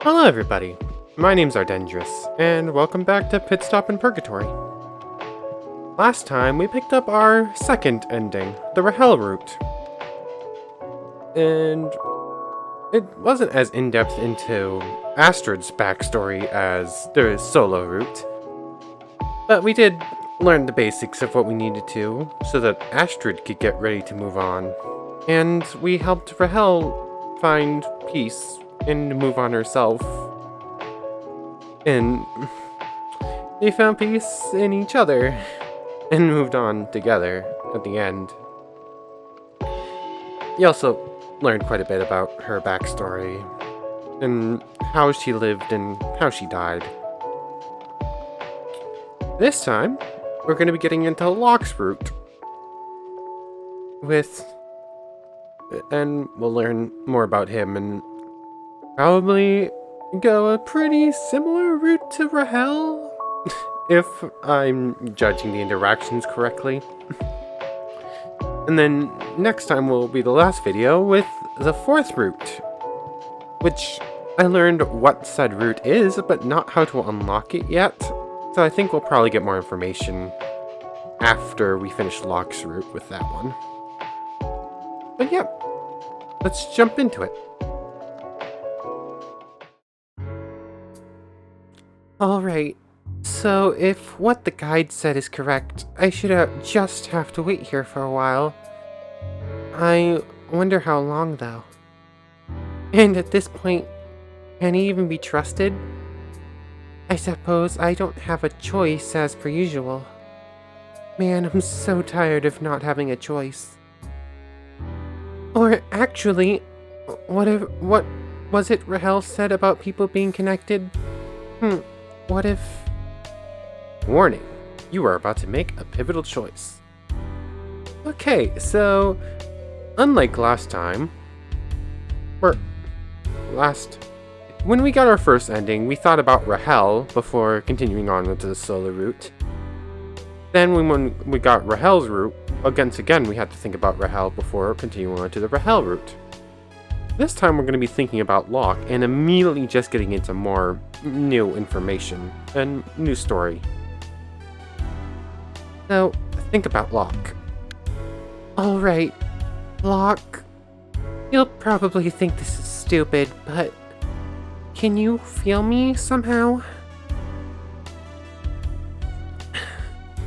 Hello everybody, my name's Ardendrus, and welcome back to Pitstop in Purgatory. Last time we picked up our second ending, the Rahel route. And it wasn't as in-depth into Astrid's backstory as the solo route, but we did learn the basics of what we needed to, so that Astrid could get ready to move on. And we helped Rahel find peace and move on herself. And they found peace in each other and moved on together at the end. You also learned quite a bit about her backstory and how she lived and how she died. This time, we're going to be getting into Locke's route and we'll learn more about him and probably go a pretty similar route to Rahel, if I'm judging the interactions correctly. And then next time will be the last video with the fourth route, which I learned what said route is, but not how to unlock it yet. So I think we'll probably get more information after we finish Locke's route with that one. But yeah, let's jump into it. Alright, so if what the guide said is correct, I should just have to wait here for a while. I wonder how long though. And at this point, can he even be trusted? I suppose I don't have a choice as per usual. Man, I'm so tired of not having a choice. Or actually, what was it Rahel said about people being connected? What if... Warning, you are about to make a pivotal choice. Okay, so, unlike last time, when we got our first ending, we thought about Rahel before continuing on into the solo route. Then when we got Rahel's route, again we had to think about Rahel before continuing on to the Rahel route. This time we're going to be thinking about Locke and immediately just getting into more new information and new story. So, think about Locke. Alright, Locke. You'll probably think this is stupid, but can you feel me somehow?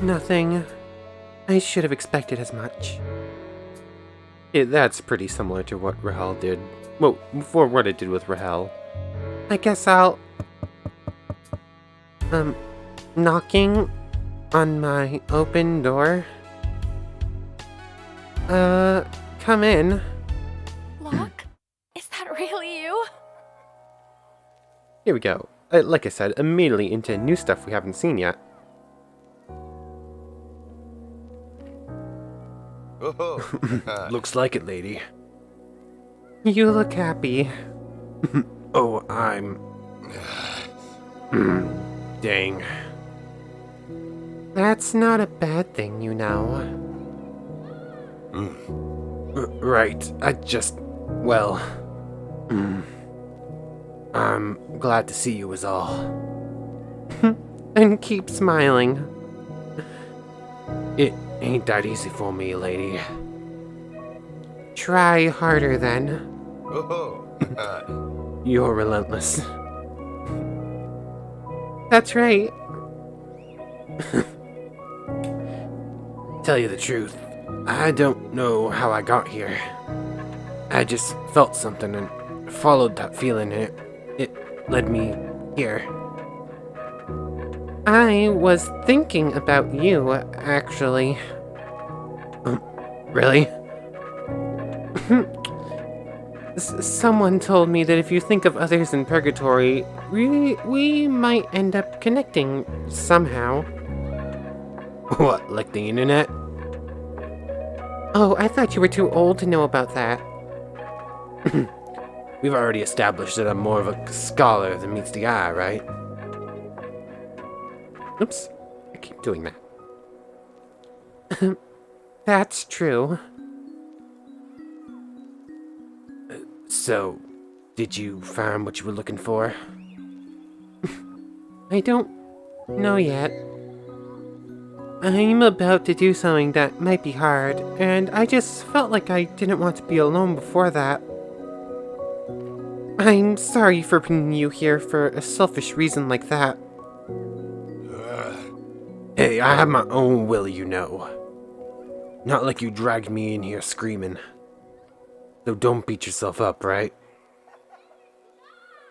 Nothing. I should have expected as much. That's pretty similar to what Rahel did. Well, for what it did with Rahel. I guess I'll... knocking on my open door. Come in. Locke? Is that really you? Here we go. Like I said, immediately into new stuff we haven't seen yet. Looks like it, lady. You look happy. Oh, I'm... Dang. That's not a bad thing, you know. Right, I just... Well... I'm glad to see you is all. And keep smiling. It ain't that easy for me, lady. Try harder, then. You're relentless. That's right. Tell you the truth, I don't know how I got here. I just felt something and followed that feeling, and it led me here. I was thinking about you, actually. Really? Someone told me that if you think of others in Purgatory, we might end up connecting somehow. What, like the internet? Oh, I thought you were too old to know about that. We've already established that I'm more of a scholar than meets the eye, right? Oops, I keep doing that. That's true. So, Did you find what you were looking for? I don't know yet. I'm about to do something that might be hard, and I just felt like I didn't want to be alone before that. I'm sorry for bringing you here for a selfish reason like that. Hey, I have my own will, you know. Not like you dragged me in here screaming. So don't beat yourself up, right?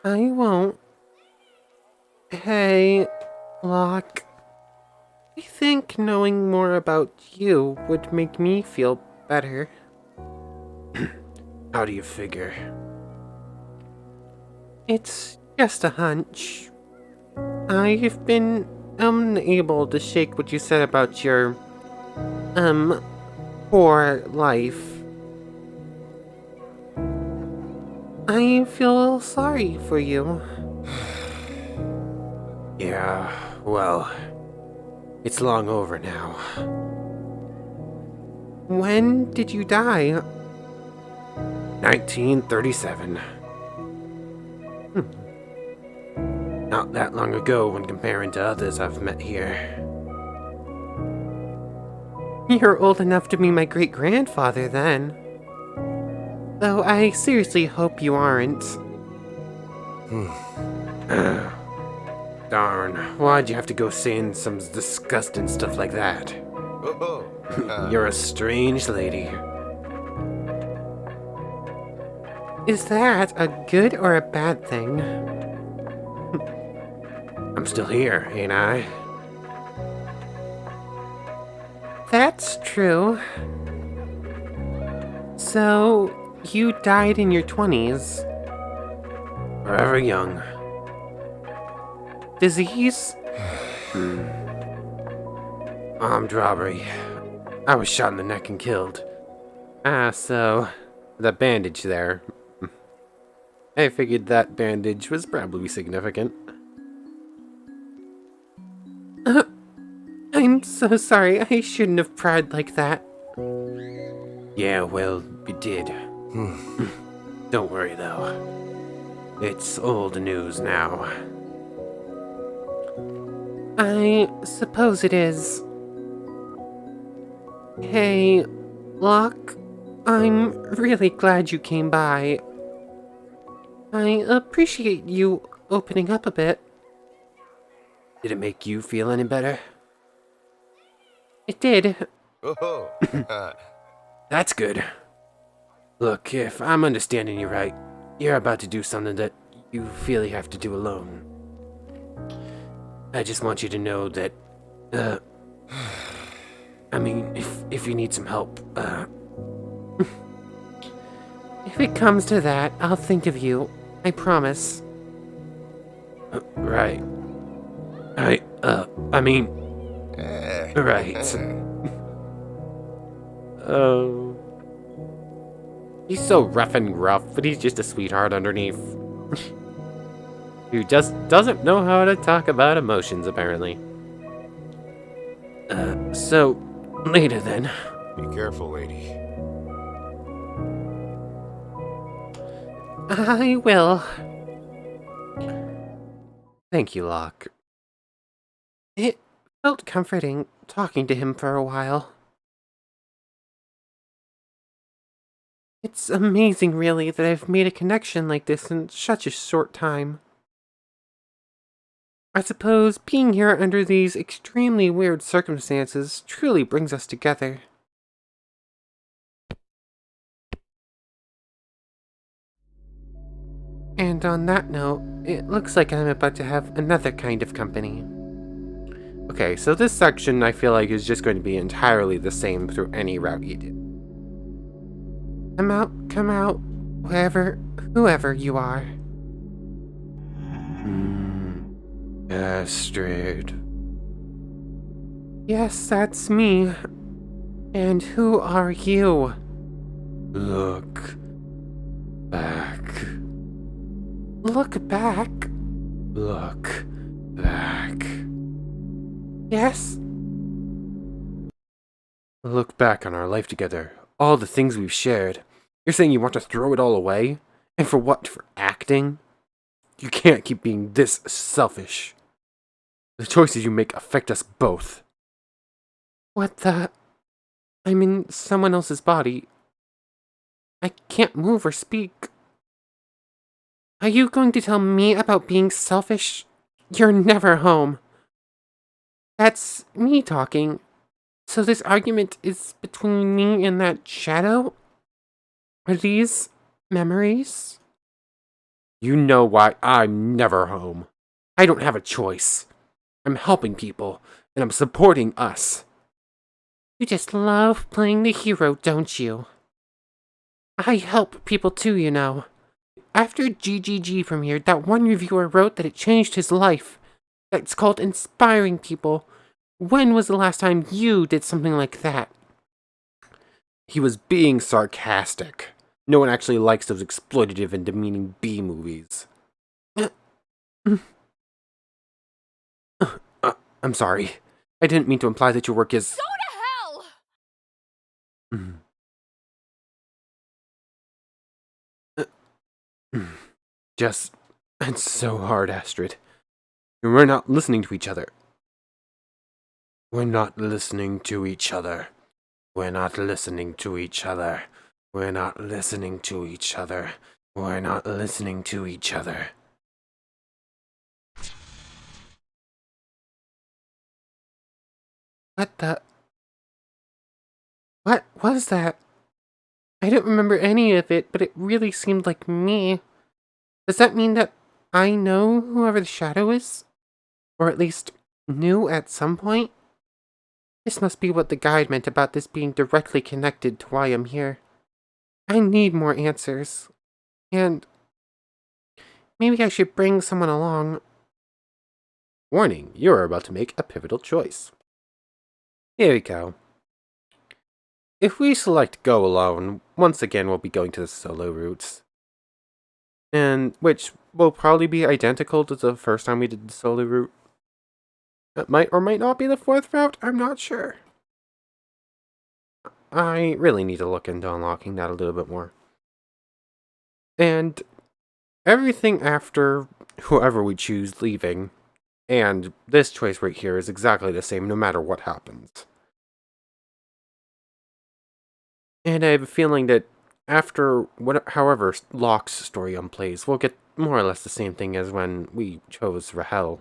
I won't. Hey, Locke. I think knowing more about you would make me feel better. How do you figure? It's just a hunch. I've been unable to shake what you said about your, poor life. I feel sorry for you. Yeah, well, it's long over now. When did you die? 1937. Not that long ago when comparing to others I've met here. You're old enough to be my great-grandfather then. Though I seriously hope you aren't. Darn, why'd you have to go saying some disgusting stuff like that? You're a strange lady. Is that a good or a bad thing? I'm still here, ain't I? That's true. So, you died in your 20s. Forever young. Disease? Armed robbery. I was shot in the neck and killed. So, the bandage there. I figured that bandage was probably significant. I'm so sorry, I shouldn't have pried like that. Yeah, well, you did. Don't worry, though. It's old news now. I suppose it is. Hey, Locke, I'm really glad you came by. I appreciate you opening up a bit. Did it make you feel any better? It did. That's good. Look, if I'm understanding you right, you're about to do something that you feel you have to do alone. I just want you to know that, I mean, if you need some help, If it comes to that, I'll think of you. I promise. Right. Right, right. Oh. He's so rough and gruff, but he's just a sweetheart underneath. Who just doesn't know how to talk about emotions, apparently. So, later then. Be careful, lady. I will. Thank you, Locke. It felt comforting talking to him for a while. It's amazing, really, that I've made a connection like this in such a short time. I suppose being here under these extremely weird circumstances truly brings us together. And on that note, it looks like I'm about to have another kind of company. Okay, so this section I feel like is just going to be entirely the same through any route you do. Come out, whoever you are. Astrid. Yes, that's me. And who are you? Look back. Look back. Look back. Yes? Look back on our life together. All the things we've shared. You're saying you want to throw it all away? And for what? For acting? You can't keep being this selfish. The choices you make affect us both. What the? I'm in someone else's body. I can't move or speak. Are you going to tell me about being selfish? You're never home. That's me talking. So this argument is between me and that shadow? Are these memories? You know why I'm never home. I don't have a choice. I'm helping people, and I'm supporting us. You just love playing the hero, don't you? I help people too, you know. After GGG premiered, that one reviewer wrote that it changed his life. That's called inspiring people. When was the last time you did something like that? He was being sarcastic. No one actually likes those exploitative and demeaning B-movies. I'm sorry. I didn't mean to imply that your work is... Go to hell! Just... It's so hard, Astrid. We're not listening to each other. We're not listening to each other. We're not listening to each other. We're not listening to each other. We're not listening to each other. What the? What was that? I don't remember any of it, but it really seemed like me. Does that mean that I know whoever the shadow is? Or at least knew at some point? This must be what the guide meant about this being directly connected to why I'm here. I need more answers. And maybe I should bring someone along. Warning, you're about to make a pivotal choice. Here we go. If we select go alone, once again we'll be going to the solo routes. And which will probably be identical to the first time we did the solo route. It might or might not be the fourth route, I'm not sure. I really need to look into unlocking that a little bit more. And everything after whoever we choose leaving, and this choice right here is exactly the same no matter what happens. And I have a feeling that after however Locke's story unplays, we'll get more or less the same thing as when we chose Rahel.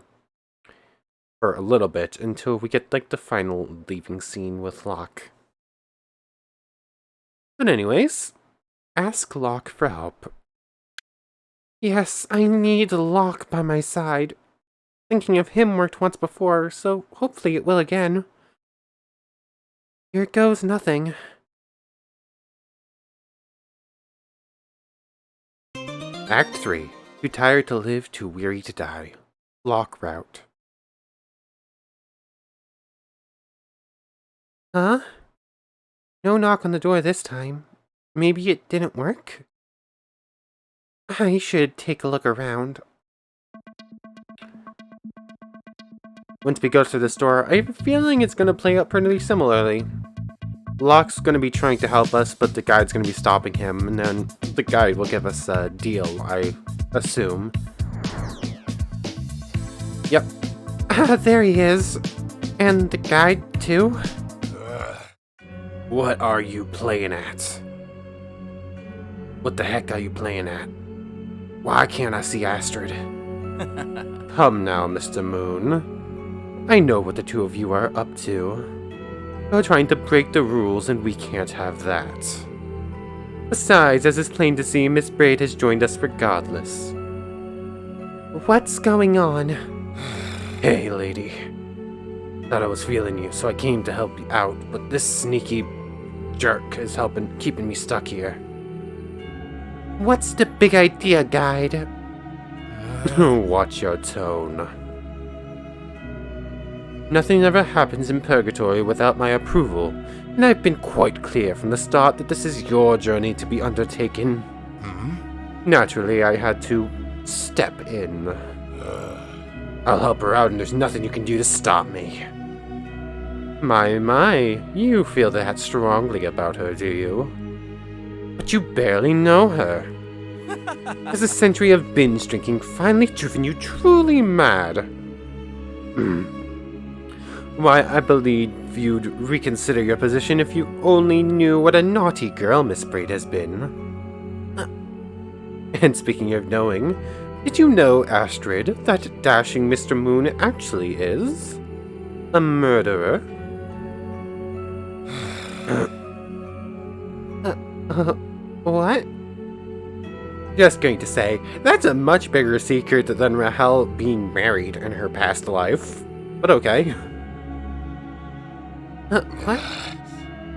For a little bit, until we get like the final leaving scene with Locke. But anyways, ask Locke for help. Yes, I need Locke by my side. Thinking of him worked once before, so hopefully it will again. Here goes nothing. Act 3. Too tired to live, too weary to die. Locke route. Huh? No knock on the door this time. Maybe it didn't work? I should take a look around. Once we go to the store, I have a feeling it's going to play out pretty similarly. Locke's going to be trying to help us, but the guide's going to be stopping him, and then the guide will give us a deal, I assume. Yep. There he is. And the guide, too? What are you playing at? What the heck are you playing at? Why can't I see Astrid? Come now, Mr. Moon. I know what the two of you are up to. You're trying to break the rules, and we can't have that. Besides, as is plain to see, Miss Braid has joined us regardless. What's going on? Hey, lady. Thought I was feeling you, so I came to help you out, but this sneaky jerk is keeping me stuck here. What's the big idea, guide? Watch your tone. Nothing ever happens in Purgatory without my approval, and I've been quite clear from the start that this is your journey to be undertaken. Naturally, I had to step in. I'll help her out, and there's nothing you can do to stop me. My, you feel that strongly about her, do you? But you barely know her. Has a century of binge drinking finally driven you truly mad? Why, I believe you'd reconsider your position if you only knew what a naughty girl Miss Braid has been. And speaking of knowing, did you know, Astrid, that dashing Mr. Moon actually is a murderer? What? Just going to say, that's a much bigger secret than Rahel being married in her past life. But okay. What?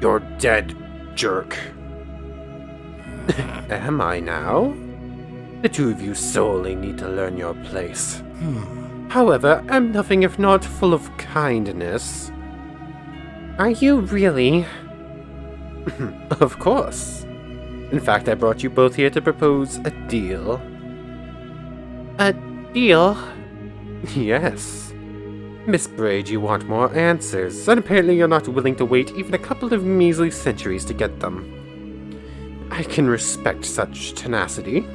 You're dead, jerk. Am I now? The two of you solely need to learn your place. However, I'm nothing if not full of kindness. Are you really? Of course. In fact, I brought you both here to propose a deal. A deal? Yes. Miss Braid, you want more answers, and apparently you're not willing to wait even a couple of measly centuries to get them. I can respect such tenacity.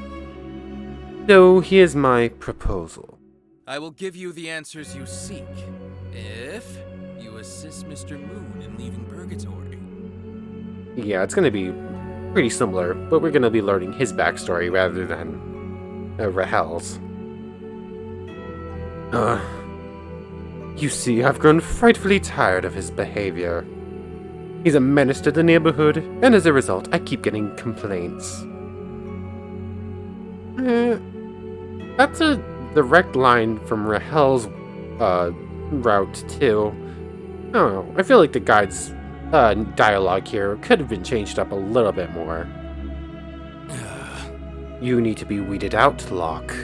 So here's my proposal. I will give you the answers you seek, if you assist Mr. Moon in leaving Purgatory. Yeah, it's gonna be pretty similar, but we're gonna be learning his backstory rather than Rahel's. You see, I've grown frightfully tired of his behavior. He's a menace to the neighborhood, and as a result, I keep getting complaints. That's a direct line from Rahel's route, too. I don't know, I feel like the guide's dialogue here could have been changed up a little bit more. You need to be weeded out, Locke.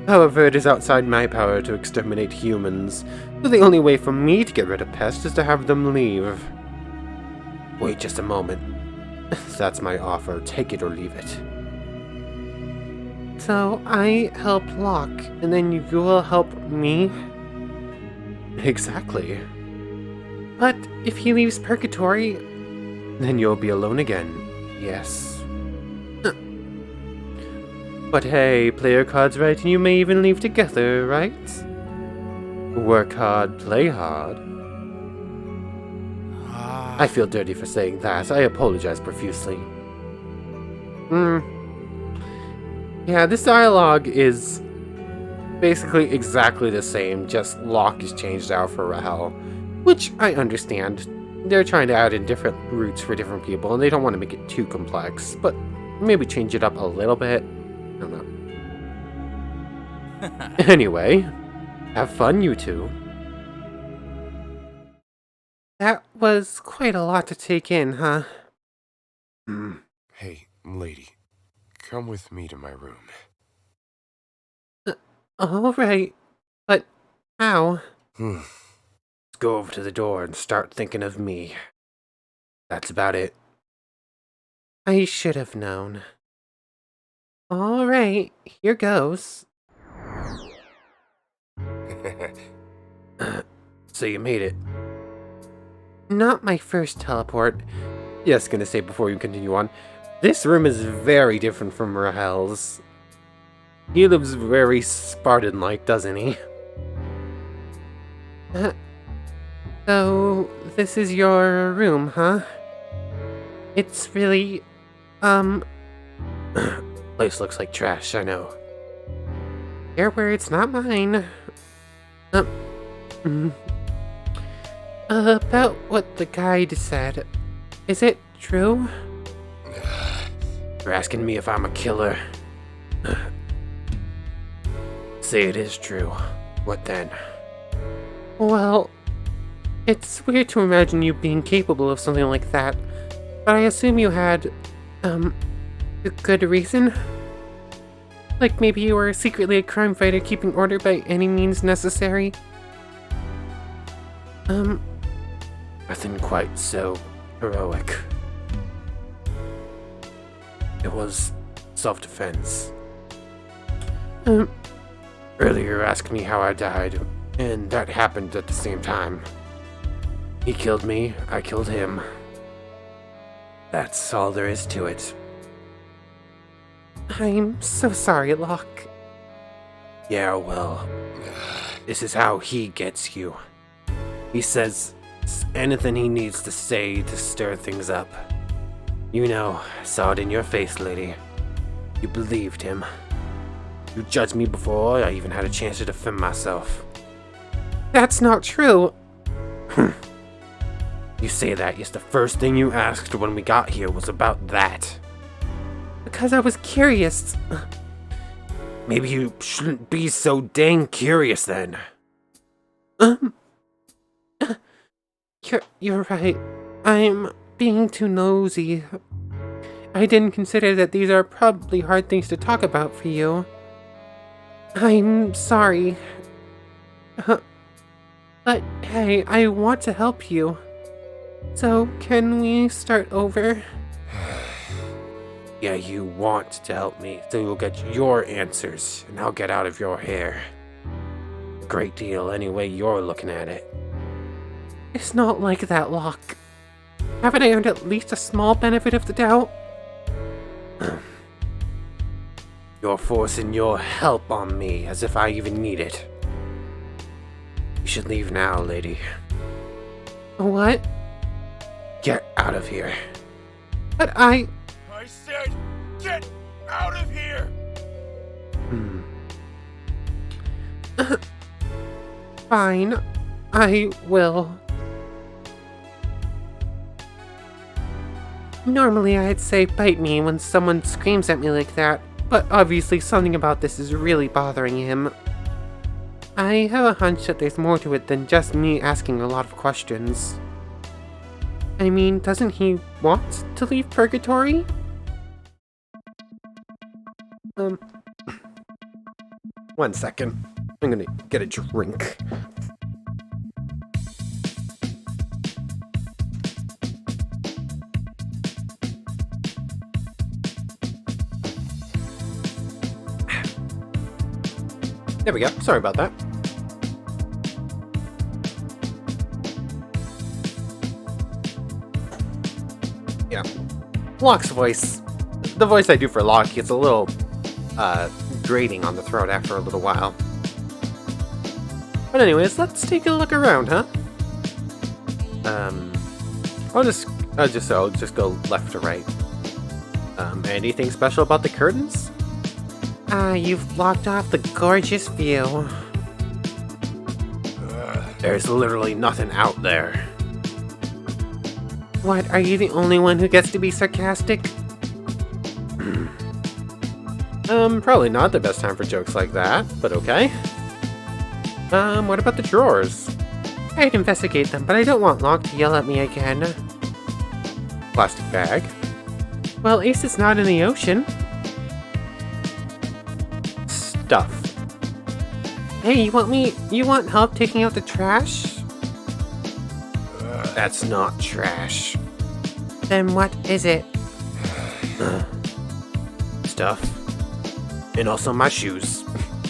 However, it is outside my power to exterminate humans, so the only way for me to get rid of pests is to have them leave. Wait just a moment. That's my offer. Take it or leave it. So I help Locke, and then you will help me? Exactly. But if he leaves Purgatory... Then you'll be alone again. Yes. But hey, play your cards right and you may even leave together, right? Work hard, play hard. I feel dirty for saying that. I apologize profusely. Yeah, this dialogue is basically exactly the same, just Locke is changed out for Rahel. Which I understand. They're trying to add in different roots for different people, and they don't want to make it too complex, but maybe change it up a little bit. I don't know. Anyway, have fun, you two. That was quite a lot to take in, huh? Hey, lady. Come with me to my room. Alright. But how? Let's go over to the door and start thinking of me. That's about it. I should have known. Alright, here goes. So you made it. Not my first teleport. Yes, gonna say before you continue on, this room is very different from Rahel's. He lives very Spartan-like, doesn't he? So, this is your room, huh? It's really, Place looks like trash, I know. your words, not mine. About what the guide said. Is it true? You're asking me if I'm a killer. Say it is true. What then? Well, it's weird to imagine you being capable of something like that, but I assume you had, a good reason? Like maybe you were secretly a crime fighter keeping order by any means necessary? Nothing quite so heroic. It was self-defense. Earlier you asked me how I died, and that happened at the same time. He killed me, I killed him. That's all there is to it. I'm so sorry, Locke. Yeah, well, this is how he gets you. He says anything he needs to say to stir things up. You know, I saw it in your face, lady. You believed him. You judged me before I even had a chance to defend myself. That's not true. You say that, yes, the first thing you asked when we got here was about that. Because I was curious. Maybe you shouldn't be so dang curious then. You're right. I'm being too nosy. I didn't consider that these are probably hard things to talk about for you. I'm sorry. But hey, I want to help you. So, can we start over? Yeah, you want to help me, so you'll get your answers, and I'll get out of your hair. Great deal, any way you're looking at it. It's not like that, Locke. Haven't I earned at least a small benefit of the doubt? You're forcing your help on me, as if I even need it. You should leave now, lady. What? Get out of here. But I said, get out of here! Fine. I will. Normally I'd say bite me when someone screams at me like that, but obviously something about this is really bothering him. I have a hunch that there's more to it than just me asking a lot of questions. I mean, doesn't he want to leave Purgatory? One second. I'm gonna get a drink. There we go. Sorry about that. Yeah. Locke's voice. The voice I do for Locke gets a little grating on the throat after a little while. But anyways, let's take a look around, huh? I'll just go left to right. Anything special about the curtains? You've blocked off the gorgeous view. There's literally nothing out there. What, are you the only one who gets to be sarcastic? Probably not the best time for jokes like that, but okay. What about the drawers? I'd investigate them, but I don't want Locke to yell at me again. Plastic bag. Well, Ace is not in the ocean. Stuff. Hey, you want help taking out the trash? That's not trash. Then what is it? Stuff. And also my shoes.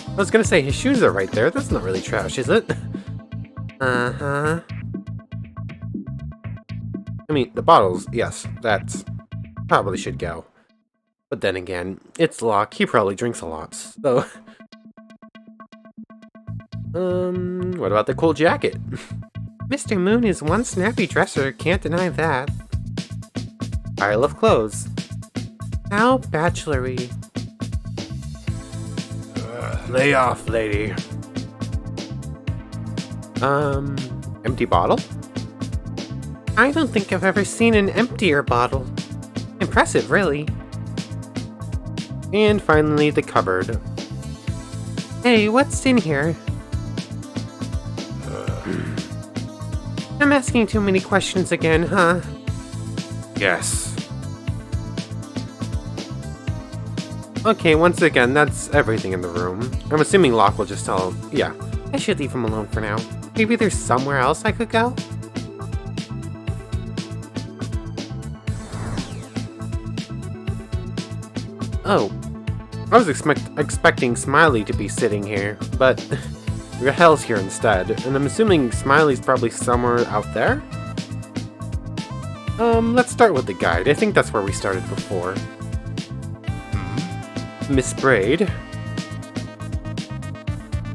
I was gonna say, his shoes are right there. That's not really trash, is it? Uh-huh. I mean, the bottles, yes, that's probably should go. But then again, it's Locke, he probably drinks a lot, so... what about the cool jacket? Mr. Moon is one snappy dresser, can't deny that. Pile of clothes. How bachelory. Lay off, lady. Empty bottle? I don't think I've ever seen an emptier bottle. Impressive, really. And finally, the cupboard. Hey, what's in here? I'm asking too many questions again, huh? Yes. Okay, once again, that's everything in the room. I'm assuming Locke will just tell him, yeah, I should leave him alone for now. Maybe there's somewhere else I could go? Oh, I was expecting Smiley to be sitting here, but Rahel's here instead, and I'm assuming Smiley's probably somewhere out there? Let's start with the guide. I think that's where we started before. Miss Braid?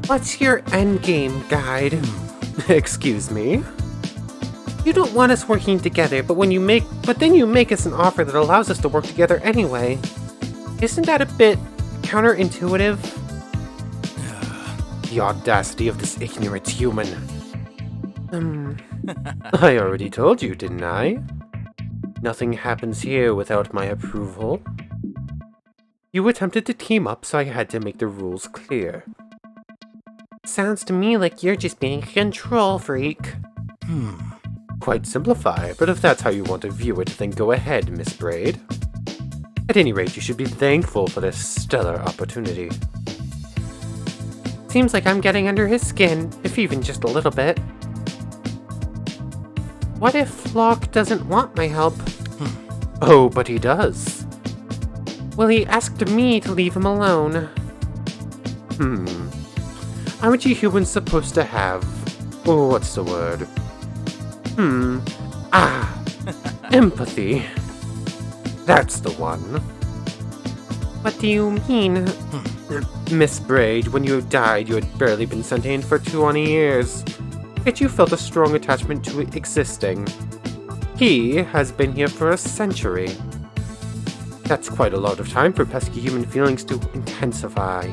What's your endgame, guide? Excuse me? You don't want us working together, but then you make us an offer that allows us to work together anyway. Isn't that a bit counterintuitive? The audacity of this ignorant human. I already told you, didn't I? Nothing happens here without my approval. You attempted to team up, so I had to make the rules clear. Sounds to me like you're just being a control freak. Quite simplify, but if that's how you want to view it, then go ahead, Miss Braid. At any rate, you should be thankful for this stellar opportunity. Seems like I'm getting under his skin, if even just a little bit. What if Locke doesn't want my help? Oh, but he does. Well, he asked me to leave him alone. Aren't you humans supposed to have... Oh, what's the word? Empathy. That's the one. What do you mean? Miss Braid, when you died, you had barely been sentient for 20 years. Yet you felt a strong attachment to existing. He has been here for a century. That's quite a lot of time for pesky human feelings to intensify.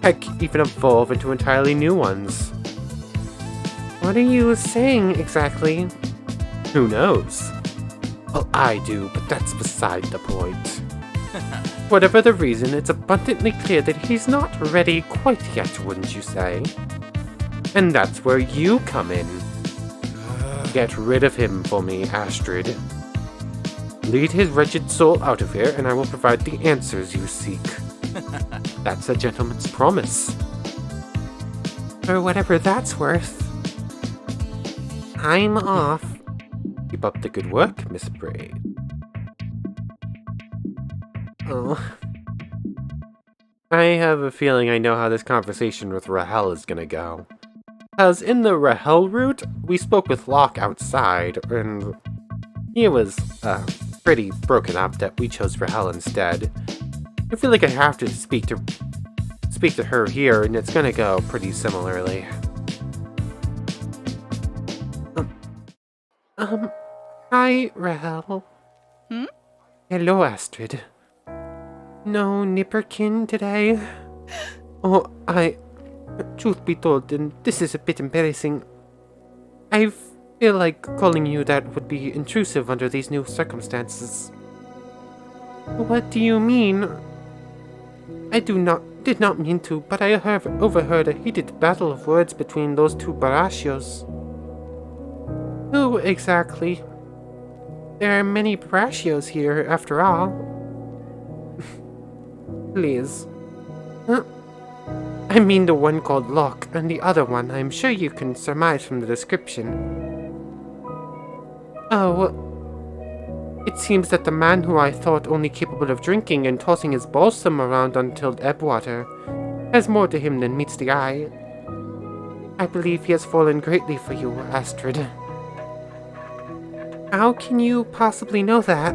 Heck, even evolve into entirely new ones. What are you saying exactly? Who knows? Well, I do, but that's beside the point. Whatever the reason, it's abundantly clear that he's not ready quite yet, wouldn't you say? And that's where you come in. Get rid of him for me, Astrid. Lead his wretched soul out of here, and I will provide the answers you seek. That's a gentleman's promise. For whatever that's worth. I'm off. Keep up the good work, Miss Braid. Oh. I have a feeling I know how this conversation with Rahel is gonna go. Because in the Rahel route, we spoke with Locke outside, and he was pretty broken up that we chose Rahel instead. I feel like I have to speak to her here, and it's gonna go pretty similarly. Hi, Rahel. Hello, Astrid. No Nipperkin today? Oh, truth be told, and this is a bit embarrassing, I feel like calling you that would be intrusive under these new circumstances. What do you mean? I did not mean to, but I have overheard a heated battle of words between those two Barashios. Who exactly? There are many Barashios here, after all. Please. Huh? I mean the one called Locke, and the other one I'm sure you can surmise from the description. Oh, it seems that the man who I thought only capable of drinking and tossing his balsam around until ebb water has more to him than meets the eye. I believe he has fallen greatly for you, Astrid. How can you possibly know that?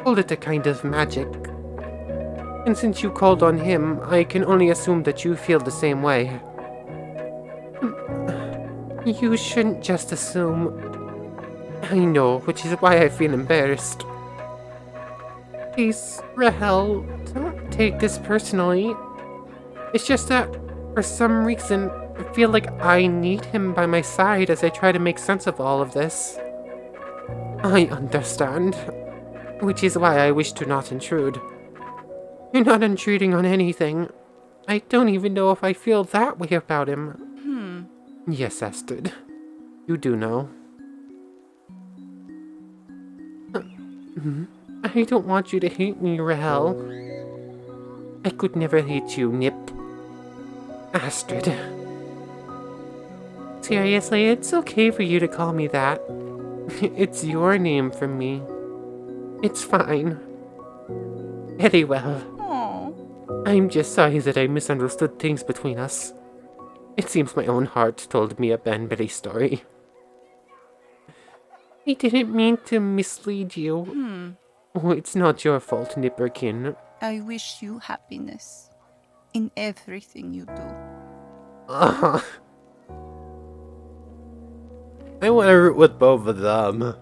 Call it a kind of magic. And since you called on him, I can only assume that you feel the same way. You shouldn't just assume. I know, which is why I feel embarrassed. Please, Rahel, don't take this personally. It's just that, for some reason, I feel like I need him by my side as I try to make sense of all of this. I understand, which is why I wish to not intrude. You're not intruding on anything. I don't even know if I feel that way about him. Yes, Astrid. You do know. I don't want you to hate me, Rahel. I could never hate you, Nip. Astrid. Seriously, it's okay for you to call me that. It's your name from me. It's fine. Very well. I'm just sorry that I misunderstood things between us. It seems my own heart told me a Banbury story. I didn't mean to mislead you. Oh, it's not your fault, Nipperkin. I wish you happiness in everything you do. I want to root with both of them.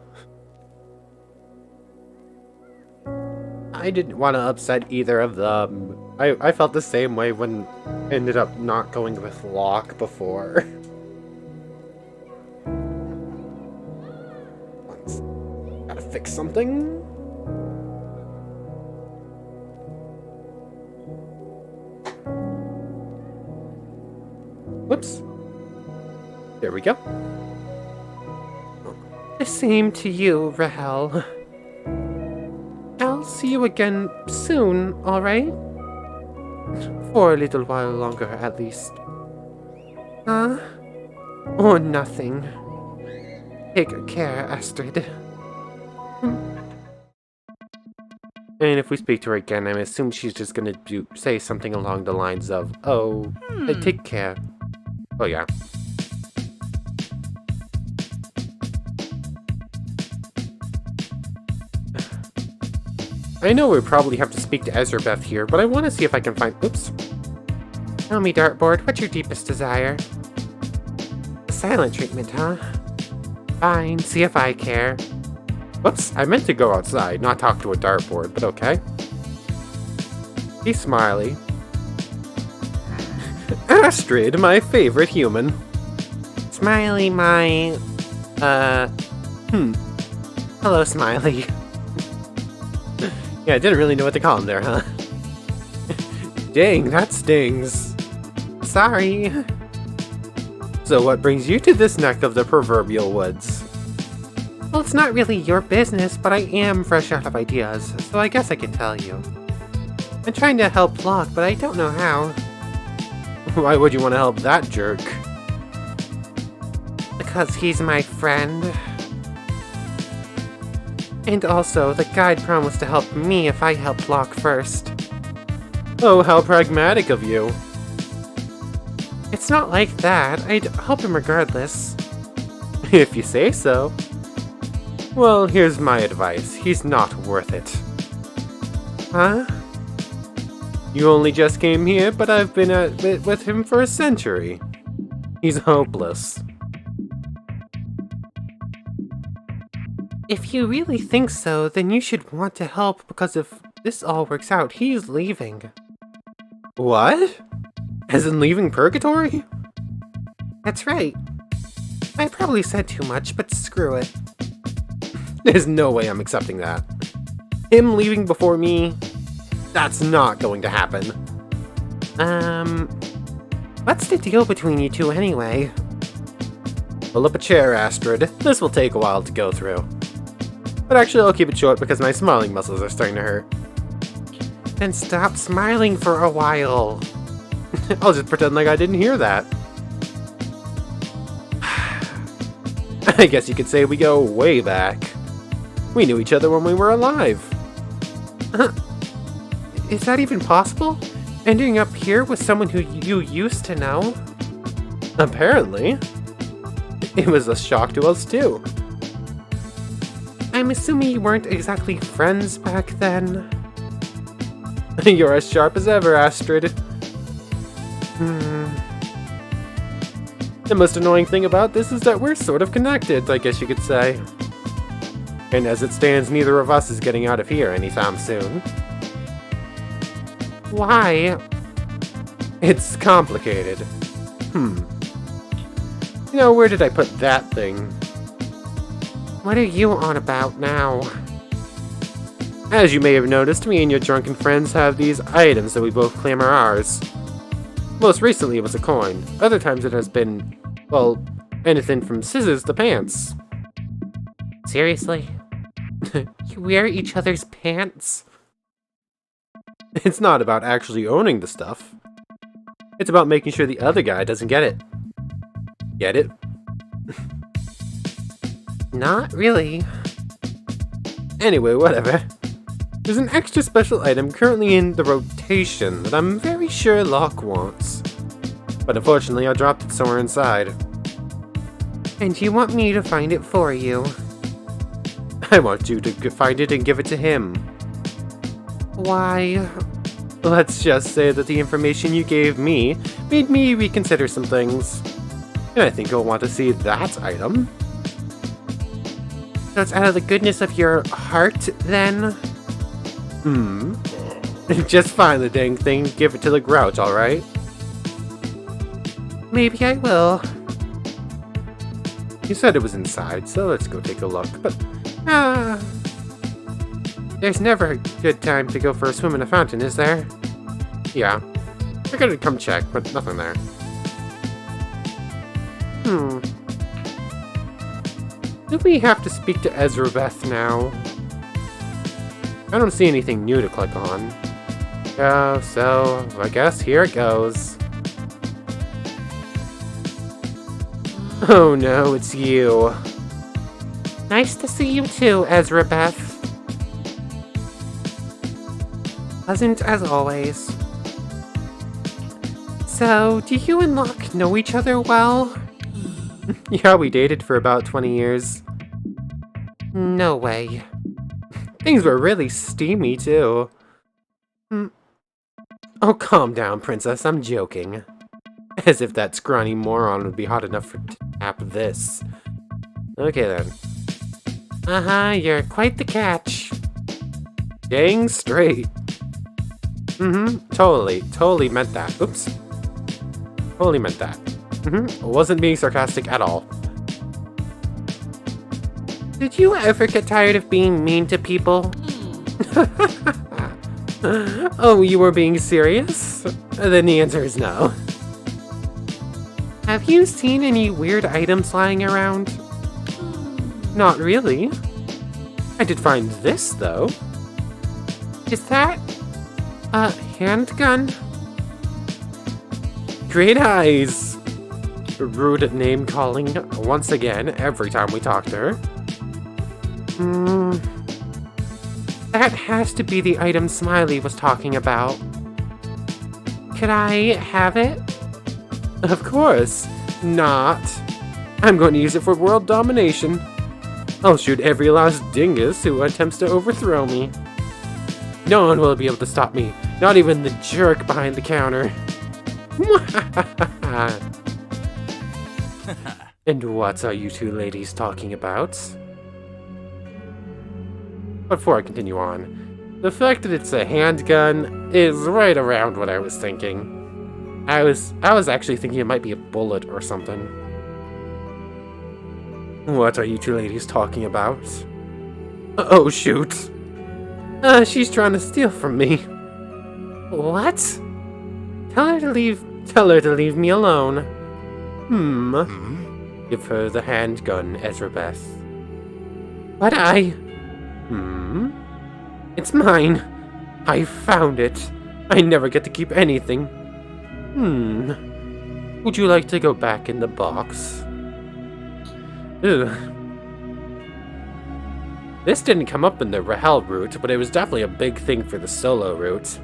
I didn't want to upset either of them. I felt the same way when I ended up not going with Locke before. Gotta fix something. Whoops. There we go. The same to you, Rahel. I'll see you again soon, alright? For a little while longer, at least. Huh? Or nothing. Take care, Astrid. And if we speak to her again, I assume she's just gonna say something along the lines of, "Oh, take care." Oh yeah. I know we probably have to speak to Ezrabeth here, but I want to see if I can find... Oops. Tell me, Dartboard, what's your deepest desire? The silent treatment, huh? Fine, see if I care. Whoops, I meant to go outside, not talk to a dartboard, but okay. He's smiley. Astrid, my favorite human. Smiley, my... Hello, Smiley. Yeah, I didn't really know what to call him there, huh? Dang, that stings. Sorry. So what brings you to this neck of the proverbial woods? Well, it's not really your business, but I am fresh out of ideas, so I guess I can tell you. I'm trying to help Locke, but I don't know how. Why would you want to help that jerk? Because he's my friend. And also, the guide promised to help me if I helped Locke first. Oh, how pragmatic of you. It's not like that. I'd help him regardless. If you say so. Well, here's my advice. He's not worth it. Huh? You only just came here, but I've been at it with him for a century. He's hopeless. If you really think so, then you should want to help, because if this all works out, he's leaving. What? As in leaving Purgatory? That's right. I probably said too much, but screw it. There's no way I'm accepting that. Him leaving before me? That's not going to happen. What's the deal between you two anyway? Pull up a chair, Astrid. This will take a while to go through. But actually, I'll keep it short because my smiling muscles are starting to hurt. Then stop smiling for a while. I'll just pretend like I didn't hear that. I guess you could say we go way back. We knew each other when we were alive. Is that even possible? Ending up here with someone who you used to know? Apparently. It was a shock to us too. I'm assuming you weren't exactly friends back then? You're as sharp as ever, Astrid. The most annoying thing about this is that we're sort of connected, I guess you could say. And as it stands, neither of us is getting out of here anytime soon. Why? It's complicated. You know, where did I put that thing? What are you on about now? As you may have noticed, me and your drunken friends have these items that we both claim are ours. Most recently it was a coin. Other times it has been, well, anything from scissors to pants. Seriously? You wear each other's pants? It's not about actually owning the stuff. It's about making sure the other guy doesn't get it. Get it? Not really. Anyway, whatever. There's an extra special item currently in the rotation that I'm very sure Locke wants. But unfortunately, I dropped it somewhere inside. And you want me to find it for you? I want you to find it and give it to him. Why? Let's just say that the information you gave me made me reconsider some things. And I think you'll want to see that item. So it's out of the goodness of your heart, then? Just find the dang thing, give it to the Grouch, alright? Maybe I will. You said it was inside, so let's go take a look, but... There's never a good time to go for a swim in a fountain, is there? Yeah. I gotta come check, but nothing there. Do we have to speak to Ezra Beth now? I don't see anything new to click on. So I guess here it goes. Oh no, it's you. Nice to see you too, Ezra Beth. Pleasant as always. So, do you and Locke know each other well? Yeah, we dated for about 20 years. No way. Things were really steamy, too. Oh, calm down, princess, I'm joking. As if that scrawny moron would be hot enough to tap this. Okay, then. You're quite the catch. Dang straight. Totally meant that. Oops. Totally meant that. Wasn't being sarcastic at all. Did you ever get tired of being mean to people? Oh, you were being serious? Then the answer is no. Have you seen any weird items lying around? Not really. I did find this, though. Is that a handgun? Great eyes! Rude name calling once again every time we talk to her. That has to be the item Smiley was talking about. Could I have it? Of course. Not. I'm going to use it for world domination. I'll shoot every last dingus who attempts to overthrow me. No one will be able to stop me. Not even the jerk behind the counter. And what are you two ladies talking about? Before I continue on, the fact that it's a handgun is right around what I was thinking. I was actually thinking it might be a bullet or something. What are you two ladies talking about? Oh shoot. She's trying to steal from me. What? Tell her to leave me alone. Give her the handgun, Ezra Beth. But It's mine. I found it. I never get to keep anything. Would you like to go back in the box? Ugh. This didn't come up in the Rahel route, but it was definitely a big thing for the solo route.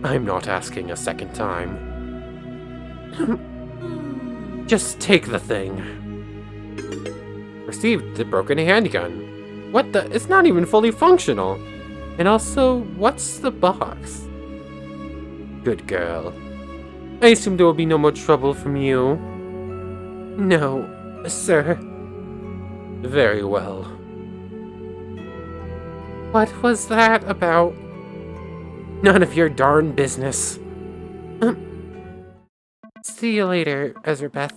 I'm not asking a second time. Just take the thing. Received the broken handgun. What the? It's not even fully functional. And also, what's the box? Good girl. I assume there will be no more trouble from you. no, sir. Very well. What was that about? None of your darn business. See you later, Ezra Beth.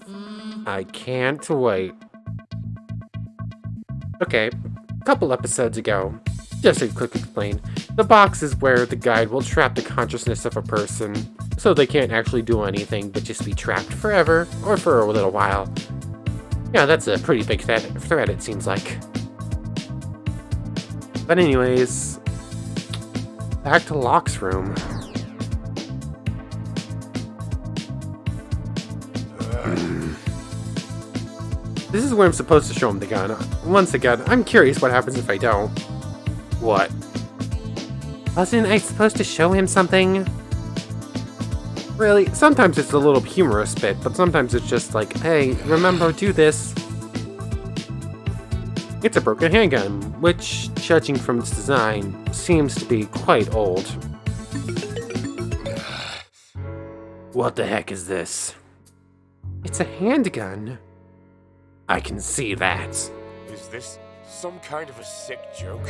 I can't wait. Okay, a couple episodes ago, just to quick explain, the box is where the guide will trap the consciousness of a person, so they can't actually do anything but just be trapped forever, or for a little while. Yeah, that's a pretty big threat it seems like. But anyways, back to Locke's room. This is where I'm supposed to show him the gun. Once again, I'm curious what happens if I don't. What? Wasn't I supposed to show him something? Really? Sometimes it's a little humorous bit, but sometimes it's just like, hey, remember, do this. It's a broken handgun, which, judging from its design, seems to be quite old. What the heck is this? It's a handgun. I can see that. Is this some kind of a sick joke?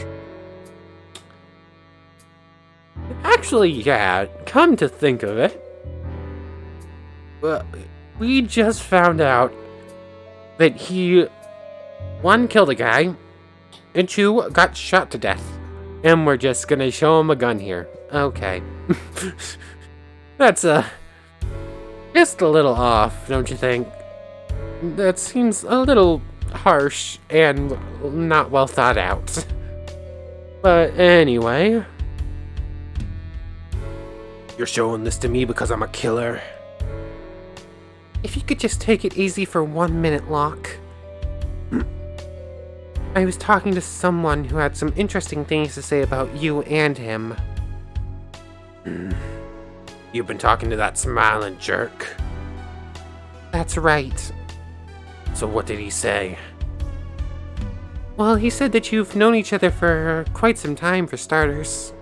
Actually, yeah, come to think of it. Well, we just found out that he, 1, killed a guy, and 2, got shot to death. And we're just gonna show him a gun here. Okay. That's, just a little off, don't you think? That seems a little harsh and not well thought out. But anyway... You're showing this to me because I'm a killer? If you could just take it easy for 1 minute, Locke. I was talking to someone who had some interesting things to say about you and him. You've been talking to that smiling jerk? That's right. So what did he say? Well, he said that you've known each other for quite some time, for starters.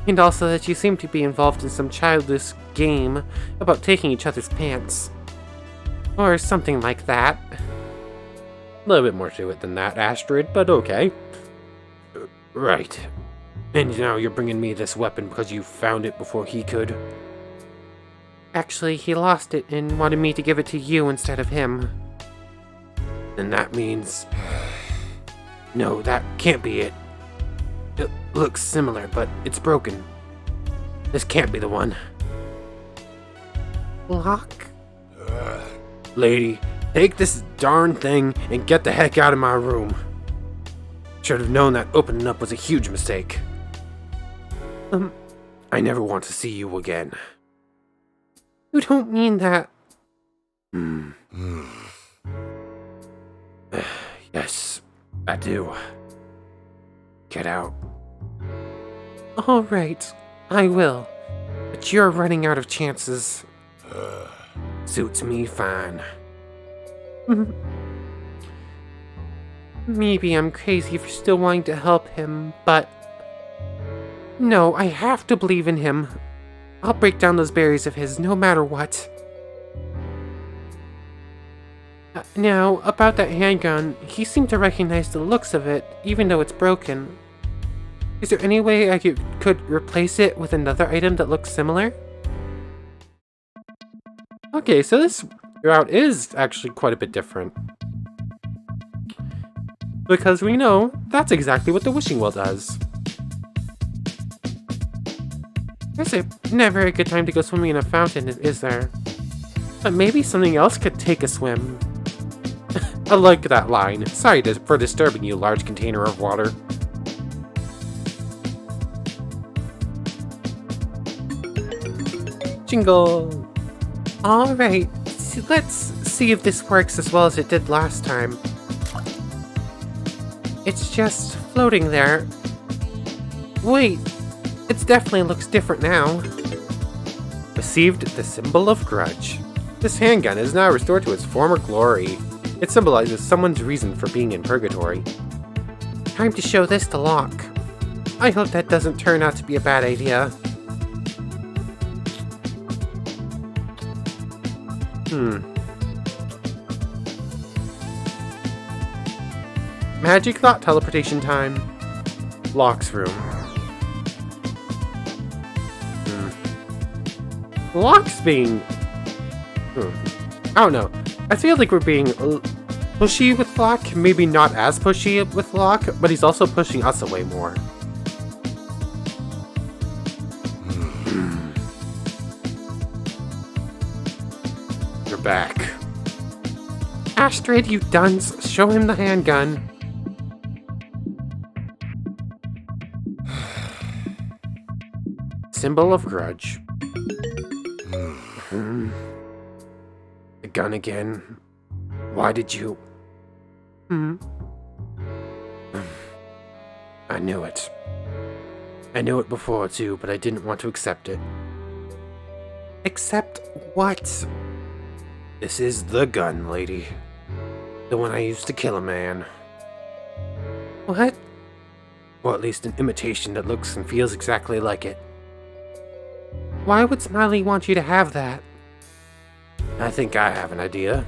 And also that you seem to be involved in some childish game about taking each other's pants. Or something like that. A little bit more to it than that, Astrid, but okay. Right. And now you're bringing me this weapon because you found it before he could? Actually, he lost it and wanted me to give it to you instead of him. And that means... No, that can't be it. It looks similar, but it's broken. This can't be the one. Locke? Lady, take this darn thing and get the heck out of my room. Should have known that opening up was a huge mistake. I never want to see you again. You don't mean that. Yes, I do. Get out. All right, I will. But you're running out of chances. Suits me fine. Maybe I'm crazy for still wanting to help him, but... No, I have to believe in him. I'll break down those barriers of his no matter what. Now, about that handgun, he seemed to recognize the looks of it, even though it's broken. Is there any way I could replace it with another item that looks similar? Okay, so this route is actually quite a bit different. Because we know that's exactly what the wishing well does. There's never a good time to go swimming in a fountain, is there? But maybe something else could take a swim. I like that line. Sorry for disturbing you, large container of water. Jingle! Alright, let's see if this works as well as it did last time. It's just floating there. Wait, it definitely looks different now. Received the symbol of grudge. This handgun is now restored to its former glory. It symbolizes someone's reason for being in purgatory. Time to show this to Locke. I hope that doesn't turn out to be a bad idea. Magic thought teleportation time. Locke's room. Locke's being... I don't know. I feel like we're being pushy with Locke. Maybe not as pushy with Locke, but he's also pushing us away more. You're back. Astrid, you dunce. Show him the handgun. Symbol of grudge. The gun again. Why did you... I knew it. I knew it before too, but I didn't want to accept it. Accept what? This is the gun, lady. The one I used to kill a man. What? Or at least an imitation that looks and feels exactly like it. Why would Smiley want you to have that? I think I have an idea.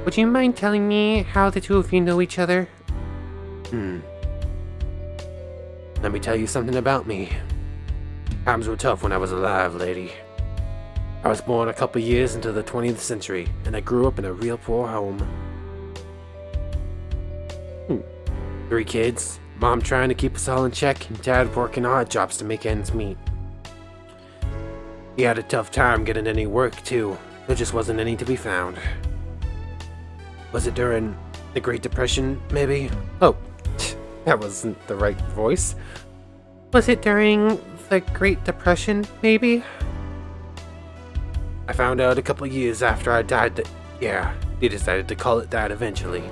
Would you mind telling me how the two of you know each other? Let me tell you something about me. Times were tough when I was alive, lady. I was born a couple years into the 20th century, and I grew up in a real poor home. 3 kids, mom trying to keep us all in check, and dad working odd jobs to make ends meet. He had a tough time getting any work, too. There just wasn't any to be found. Was it during the Great Depression, maybe? Oh, that wasn't the right voice. Was it during the Great Depression, maybe? I found out a couple years after I died that, yeah, they decided to call it that eventually.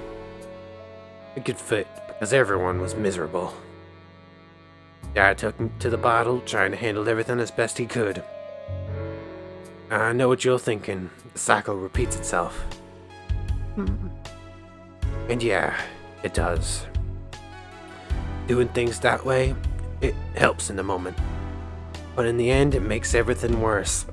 It could fit, because everyone was miserable. Dad took me to the bottle, trying to handle everything as best he could. I know what you're thinking. The cycle repeats itself. And yeah, it does. Doing things that way, it helps in the moment. But in the end, it makes everything worse.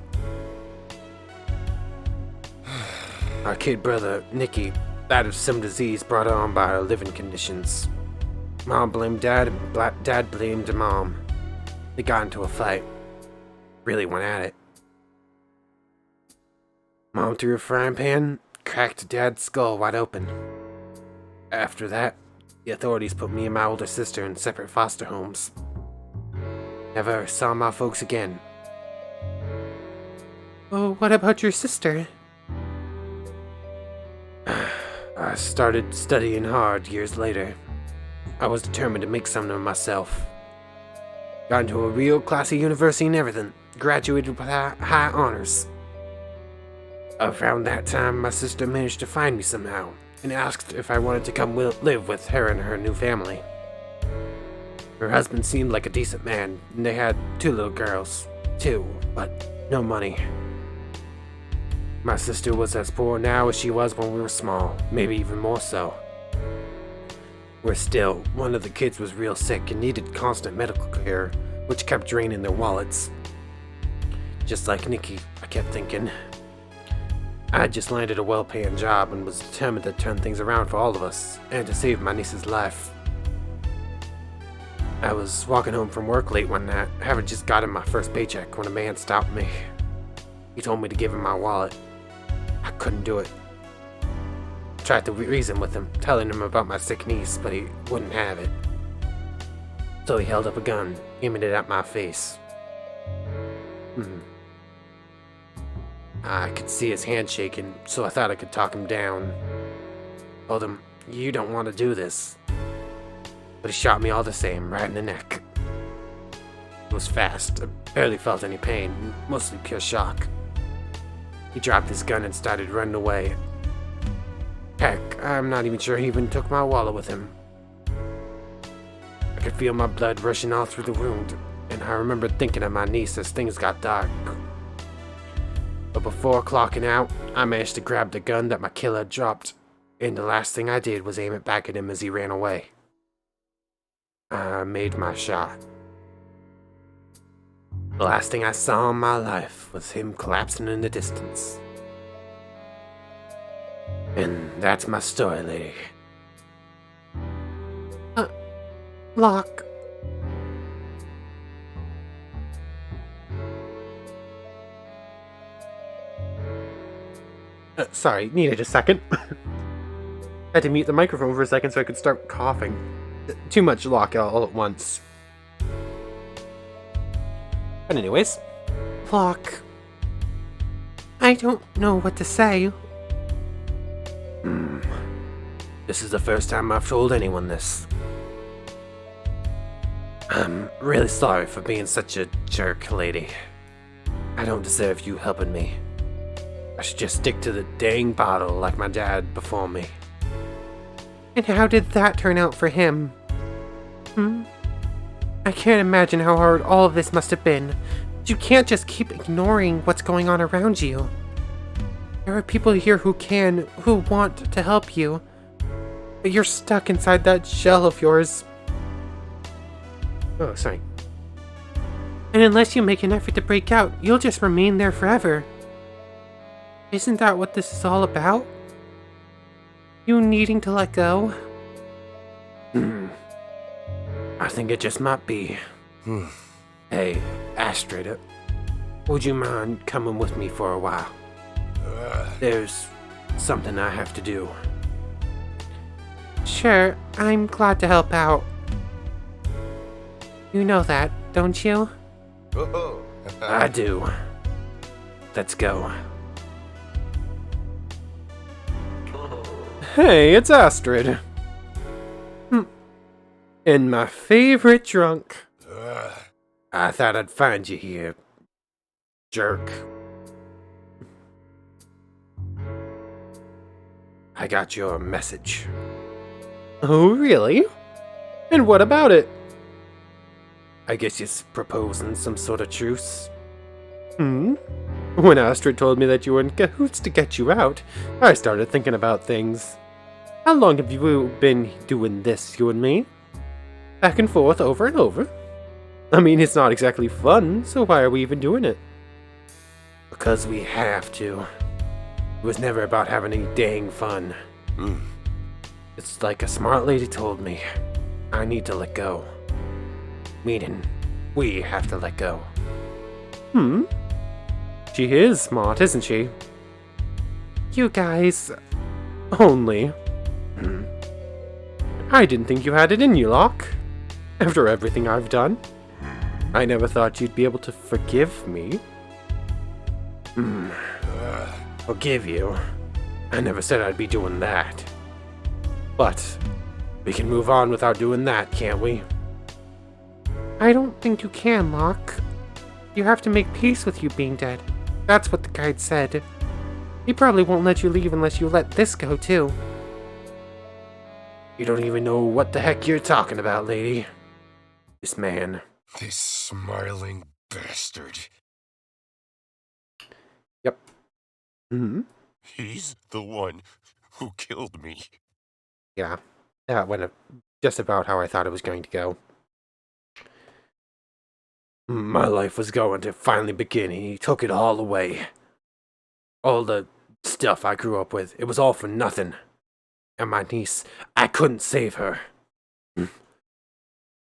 Our kid brother, Nicky, died of some disease brought on by our living conditions. Mom blamed Dad, and Dad blamed Mom. They got into a fight. Really went at it. Mom threw a frying pan, cracked Dad's skull wide open. After that, the authorities put me and my older sister in separate foster homes. Never saw my folks again. Oh, what about your sister? I started studying hard years later. I was determined to make something of myself. Got into a real classy university and everything. Graduated with high honors. Around that time, my sister managed to find me somehow and asked if I wanted to come live with her and her new family. Her husband seemed like a decent man, and they had 2 little girls. 2, but no money. My sister was as poor now as she was when we were small, maybe even more so. Worse still, one of the kids was real sick and needed constant medical care, which kept draining their wallets. Just like Nicky, I kept thinking. I had just landed a well-paying job and was determined to turn things around for all of us, and to save my niece's life. I was walking home from work late one night, having just gotten my first paycheck, when a man stopped me. He told me to give him my wallet. I couldn't do it. Tried to reason with him, telling him about my sick niece, but he wouldn't have it. So he held up a gun, aiming it at my face. I could see his hand shaking, so I thought I could talk him down. Told him, "You don't want to do this." But he shot me all the same, right in the neck. It was fast. I barely felt any pain, mostly pure shock. He dropped his gun and started running away. Heck, I'm not even sure he even took my wallet with him. I could feel my blood rushing all through the wound, and I remember thinking of my niece as things got dark. But before clocking out, I managed to grab the gun that my killer had dropped, and the last thing I did was aim it back at him as he ran away. I made my shot. The last thing I saw in my life was him collapsing in the distance. And that's my story, lady. Locke. Sorry, needed a second. Had to mute the microphone for a second so I could start coughing. Too much Locke all at once. But anyways, Locke. I don't know what to say. This is the first time I've told anyone this. I'm really sorry for being such a jerk, lady. I don't deserve you helping me. I should just stick to the dang bottle like my dad before me. And how did that turn out for him? I can't imagine how hard all of this must have been. But you can't just keep ignoring what's going on around you. There are people here who want to help you. But you're stuck inside that shell of yours. Oh, sorry. And unless you make an effort to break out, you'll just remain there forever. Isn't that what this is all about? You needing to let go? I think it just might be. Hey, Astrid, would you mind coming with me for a while? There's something I have to do. Sure, I'm glad to help out. You know that, don't you? I do. Let's go. Hey, it's Astrid. And my favorite drunk. I thought I'd find you here, jerk. I got your message. Oh, really? And what about it? I guess you're proposing some sort of truce? When Astrid told me that you were in cahoots to get you out, I started thinking about things. How long have you been doing this, you and me? Back and forth, over and over? I mean, it's not exactly fun, so why are we even doing it? Because we have to. It was never about having any dang fun. It's like a smart lady told me. I need to let go. Meaning, we have to let go. She is smart, isn't she? You guys... only. I didn't think you had it in you, Locke. After everything I've done. I never thought you'd be able to forgive me. Forgive you? I never said I'd be doing that. But, we can move on without doing that, can't we? I don't think you can, Locke. You have to make peace with you being dead. That's what the guide said. He probably won't let you leave unless you let this go, too. You don't even know what the heck you're talking about, lady. This man. This smiling bastard. Yep. He's the one who killed me. Yeah. That went just about how I thought it was going to go. My life was going to finally begin, and he took it all away. All the stuff I grew up with, it was all for nothing. And my niece, I couldn't save her.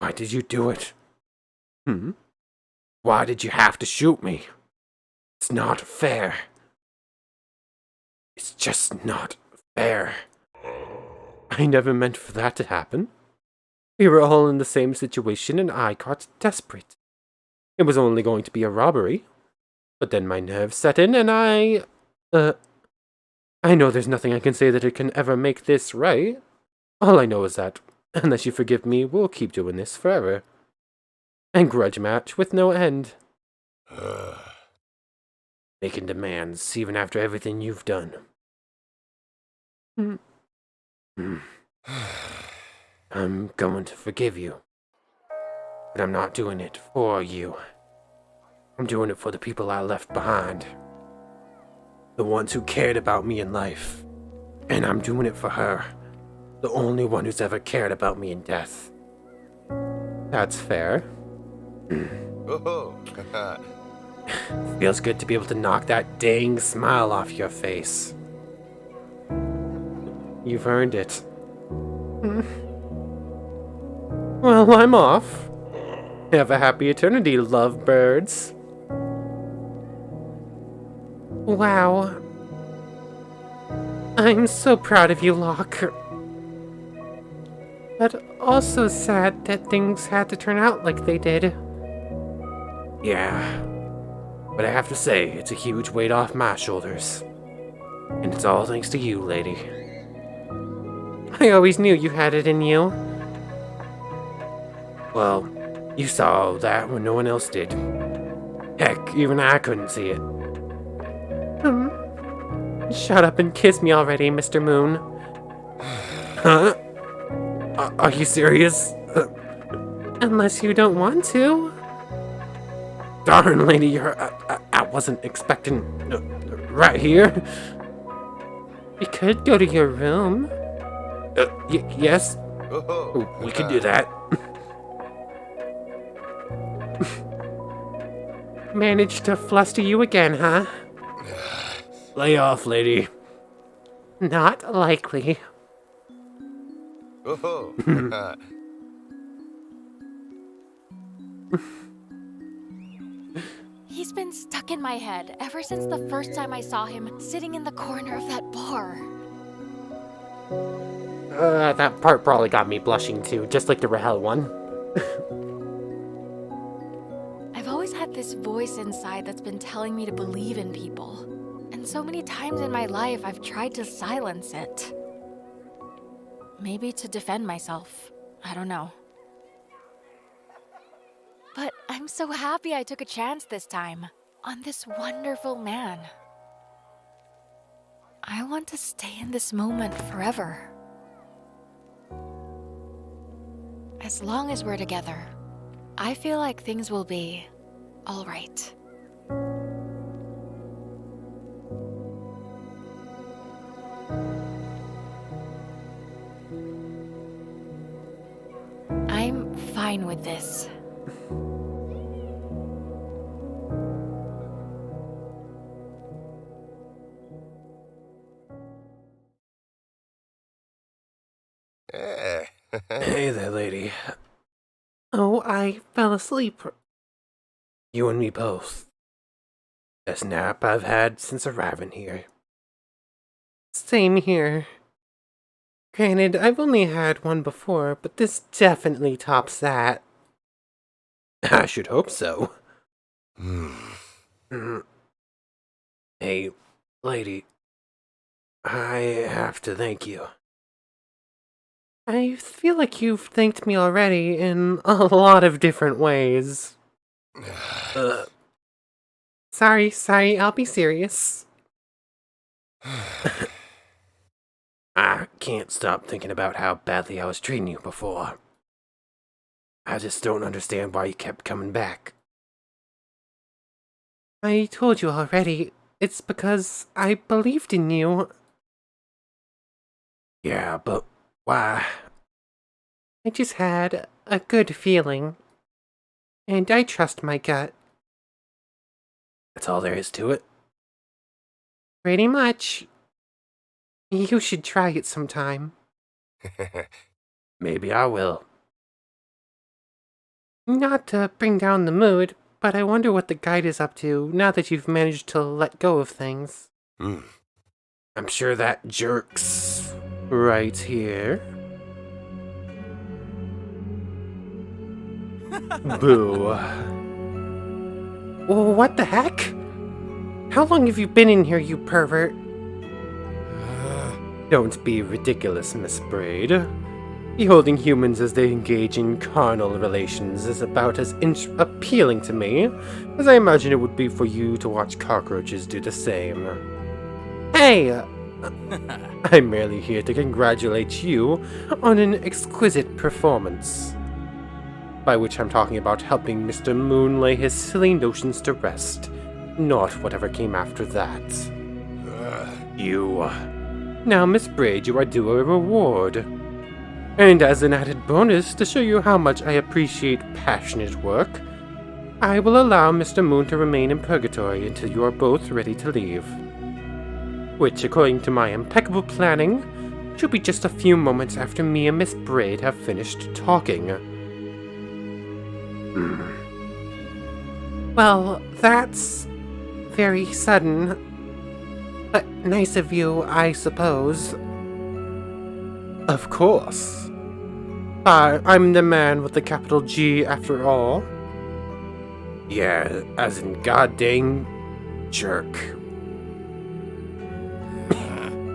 Why did you do it? Why did you have to shoot me? It's not fair. It's just not fair. I never meant for that to happen. We were all in the same situation and I got desperate. It was only going to be a robbery. But then my nerves set in and I know there's nothing I can say that it can ever make this right. All I know is that, unless you forgive me, we'll keep doing this forever. And grudge match with no end. Making demands, even after everything you've done. I'm going to forgive you. But I'm not doing it for you. I'm doing it for the people I left behind. The ones who cared about me in life. And I'm doing it for her. The only one who's ever cared about me in death. That's fair. Feels good to be able to knock that dang smile off your face. You've earned it. Well, I'm off. Have a happy eternity, lovebirds. Wow. I'm so proud of you, Locke. But also sad that things had to turn out like they did. Yeah. But I have to say, it's a huge weight off my shoulders. And it's all thanks to you, lady. I always knew you had it in you. Well, you saw that when no one else did. Heck, even I couldn't see it. Shut up and kiss me already, Mr. Moon. Huh? Are you serious? Unless you don't want to. Darn, lady, I wasn't expecting... right here? We could go to your room. Yes? Oh, We can do that. Managed to fluster you again, huh? Lay off, lady. Not likely. Oh. He's been stuck in my head ever since the first time I saw him sitting in the corner of that bar. That part probably got me blushing too, just like the Rahel one. I've always had this voice inside that's been telling me to believe in people. And so many times in my life, I've tried to silence it. Maybe to defend myself. I don't know. But I'm so happy I took a chance this time on this wonderful man. I want to stay in this moment forever. As long as we're together, I feel like things will be all right. I'm fine with this. Hey there, lady. Oh, I fell asleep. You and me both. Best nap I've had since arriving here. Same here. Granted, I've only had one before, but this definitely tops that. I should hope so. Hey, lady. I have to thank you. I feel like you've thanked me already in a lot of different ways. Sorry, I'll be serious. I can't stop thinking about how badly I was treating you before. I just don't understand why you kept coming back. I told you already, it's because I believed in you. Yeah, but why? I just had a good feeling. And I trust my gut. That's all there is to it. Pretty much. You should try it sometime. Maybe I will. Not to bring down the mood, but I wonder what the guide is up to now that you've managed to let go of things. I'm sure that jerk's Right here. boo. What the heck? How long have you been in here, you pervert? Don't be ridiculous, Miss Braid. Beholding humans as they engage in carnal relations is about as appealing to me as I imagine it would be for you to watch cockroaches do the same. Hey! I'm merely here to congratulate you on an exquisite performance. By which I'm talking about helping Mr. Moon lay his silly notions to rest, not whatever came after that. You. Now, Miss Braid, you are due a reward. And as an added bonus, to show you how much I appreciate passionate work, I will allow Mr. Moon to remain in Purgatory until you are both ready to leave. Which, according to my impeccable planning, should be just a few moments after me and Miss Braid have finished talking. Well, that's very sudden. But nice of you, I suppose. Of course. I'm the man with the capital G after all. Yeah, as in goddamn jerk.